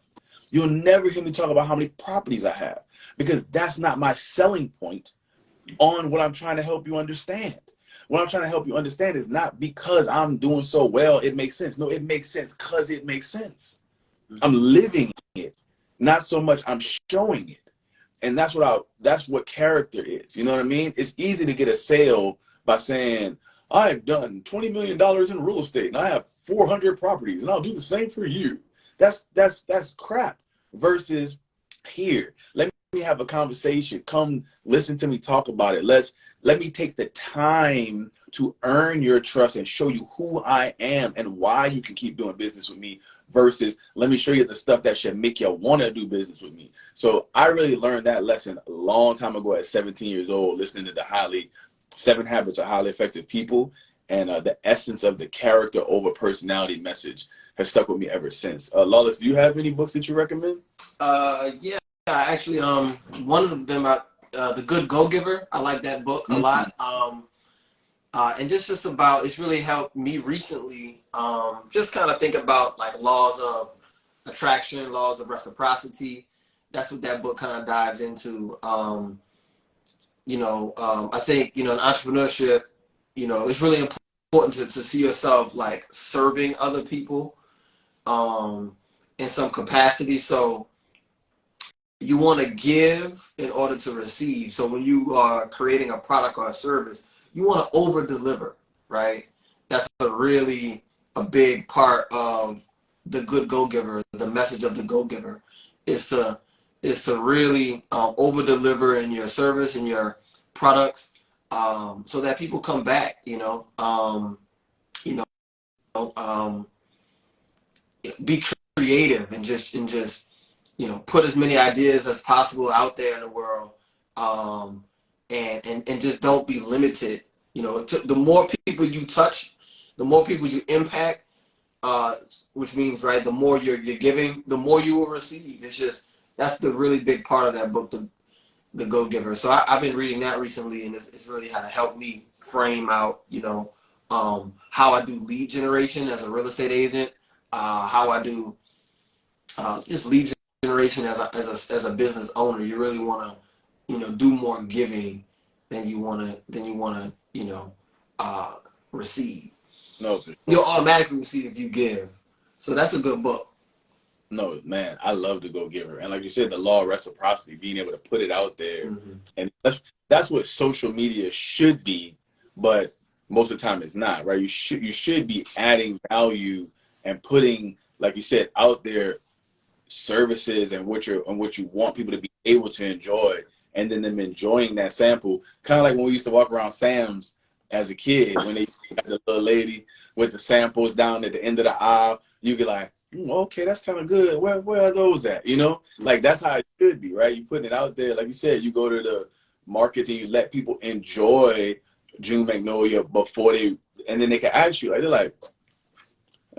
You'll never hear me talk about how many properties I have, because that's not my selling point on what I'm trying to help you understand. What I'm trying to help you understand is not because I'm doing so well, it makes sense. No, it makes sense because it makes sense. I'm living it, not so much I'm showing it. And that's what character is. You know what I mean? It's easy to get a sale by saying, I've done $20 million in real estate and I have 400 properties and I'll do the same for you. That's crap. Versus, here, let me have a conversation. Come listen to me talk about it. Let me take the time to earn your trust and show you who I am and why you can keep doing business with me, versus let me show you the stuff that should make you want to do business with me. So I really learned that lesson a long time ago at 17 years old, listening to the 7 Habits of Highly Effective People, and the essence of the character over personality message has stuck with me ever since. Lawless, do you have any books that you recommend? Yeah, actually, one of them, The Good Go-Giver. I like that book a lot. And just about, it's really helped me recently, just kind of think about like laws of attraction, laws of reciprocity. That's what that book kind of dives into. I think, in entrepreneurship, it's really important to see yourself like serving other people in some capacity. So you want to give in order to receive. So when you are creating a product or a service, you want to over deliver, right? That's a big part of the good go-giver. The message of the go-giver is to really over deliver in your service and your products, so that people come back. Be creative and just put as many ideas as possible out there in the world, and just don't be limited. The more people you touch, the more people you impact, which means, right, the more you're giving, the more you will receive. That's the really big part of that book, the Go-Giver. So I've been reading that recently, and it's really how to help me frame out, how I do lead generation as a real estate agent, how I do just lead generation as a business owner. You really want to, do more giving than you want to, receive. No, for sure. You'll automatically receive if you give. So that's a good book. No, man, I love the go-giver. And like you said, the law of reciprocity, being able to put it out there. Mm-hmm. And that's what social media should be, but most of the time it's not, right? You should be adding value and putting, like you said, out there services and what you want people to be able to enjoy, and then them enjoying that sample. Kind of like when we used to walk around Sam's as a kid, when they had the little lady with the samples down at the end of the aisle, you get like, okay, that's kind of good. Where are those at? Like that's how it should be, right? You putting it out there, like you said. You go to the markets and you let people enjoy June Magnolia and then they can ask you, like, they're like,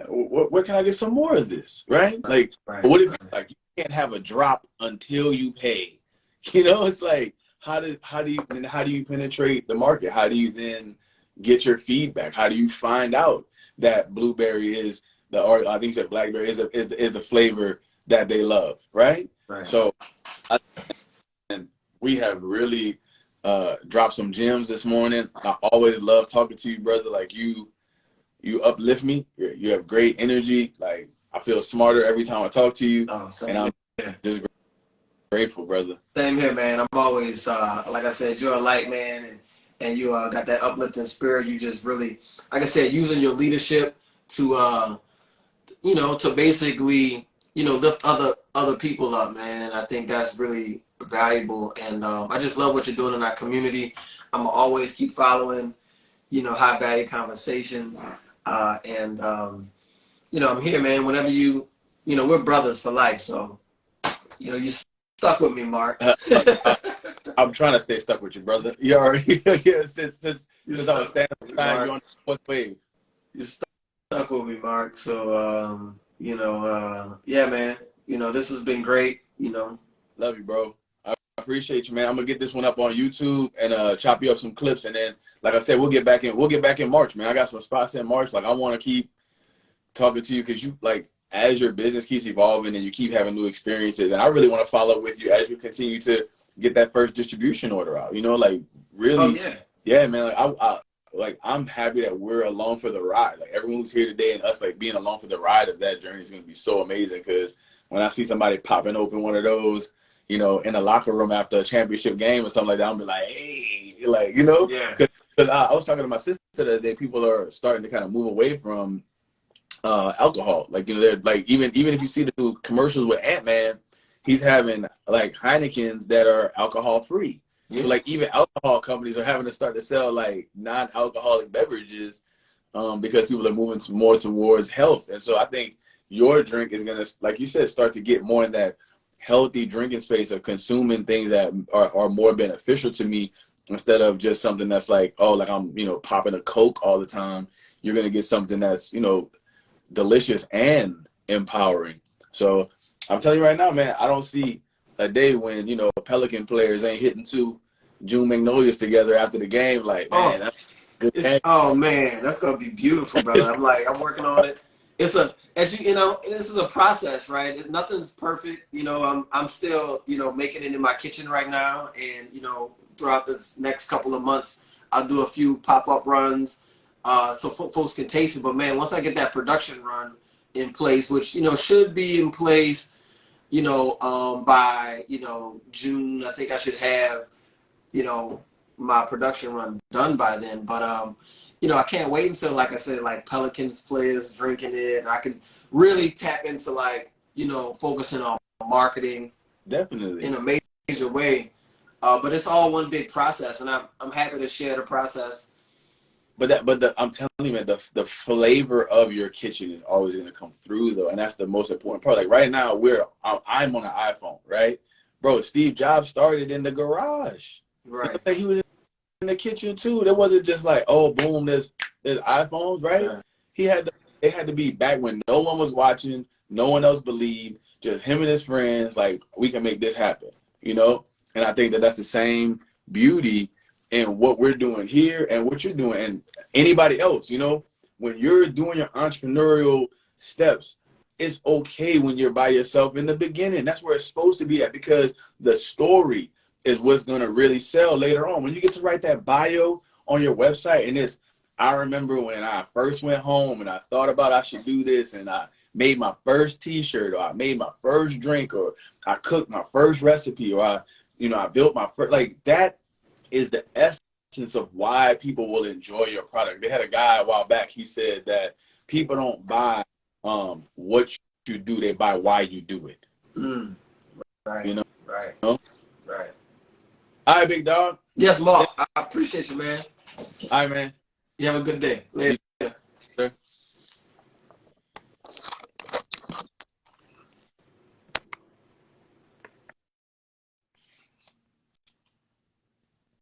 where can I get some more of this, right? Like, Right. What if like you can't have a drop until you pay? It's like how do you penetrate the market? How do you then get your feedback? How do you find out that blueberry is or I think you said blackberry is the flavor that they love, right? Right. So, and we have really dropped some gems this morning. I always love talking to you, brother. Like you uplift me. You have great energy. Like I feel smarter every time I talk to you, and I'm just grateful, brother. Same here, man. I'm always, like I said, you're a light, man, and you got that uplifting spirit. You just really, like I said, using your leadership to to basically, lift other people up, man. And I think that's really valuable. And I just love what you're doing in our community. I'm gonna always keep following, high value conversations. And I'm here, man. Whenever we're brothers for life. So, you stuck with me, Mark. I'm trying to stay stuck with you, brother. You already, since I was standing beside you on the fourth wave. You're stuck with me, Mark. So, yeah, man. This has been great. Love you, bro. I appreciate you, man. I'm gonna get this one up on YouTube and chop you up some clips, and then, like I said, we'll get back in March, man. I got some spots in March. Like I want to keep talking to you because you, like, as your business keeps evolving and you keep having new experiences, and I really want to follow up with you as you continue to get that first distribution order out. Like really, yeah, man. Like I'm happy that we're along for the ride. Like everyone who's here today and us, like being along for the ride of that journey is going to be so amazing. Because when I see somebody popping open one of those, in a locker room after a championship game or something like that, I'm be like, hey, like, Yeah. Because I was talking to my sister the other day. People are starting to kind of move away from alcohol. Like, they're like, even if you see the new commercials with Ant-Man, he's having like Heinekens that are alcohol free. Yeah. So like even alcohol companies are having to start to sell like non-alcoholic beverages because people are moving more towards health. And so I think your drink is going to, like you said, start to get more in that healthy drinking space of consuming things that are more beneficial to me, instead of just something that's like, oh, like I'm, popping a Coke all the time. You're going to get something that's, delicious and empowering. So I'm telling you right now, man, I don't see a day when, Pelican players ain't hitting 2 June Magnolias together after the game. Like, man, It's, oh man, that's gonna be beautiful, brother. I'm working on it. It's as you know, this is a process, right? Nothing's perfect. I'm still, making it in my kitchen right now, and throughout this next couple of months, I'll do a few pop-up runs, so folks can taste it. But man, once I get that production run in place, which should be in place, by June, I think I should have, my production run done by then. But I can't wait until, like I said, like Pelicans players drinking it, and I can really tap into focusing on marketing Definitely in a major way. But it's all one big process, and I'm happy to share the process. But I'm telling you, man, the flavor of your kitchen is always going to come through, though, and that's the most important part. Like right now, I'm on an iPhone, right, bro? Steve Jobs started in the garage, right? Like he was in the kitchen too. There wasn't just like, oh, boom, there's iPhones, right? They had to be back when no one was watching, no one else believed, just him and his friends. Like, we can make this happen, And I think that's the same beauty in what we're doing here and what you're doing and anybody else. When you're doing your entrepreneurial steps, it's okay when you're by yourself in the beginning. That's where it's supposed to be at, because the story is what's going to really sell later on. When you get to write that bio on your website, and I remember when I first went home and I thought about I should do this, and I made my first t-shirt, or I made my first drink, or I cooked my first recipe, or I built my first, like, that is the essence of why people will enjoy your product. They had a guy a while back, he said that people don't buy what you do, they buy why you do it. Right. Right. Right. All right, big dog. Yes, Mark. I appreciate you, man. All right, man. You have a good day. Later.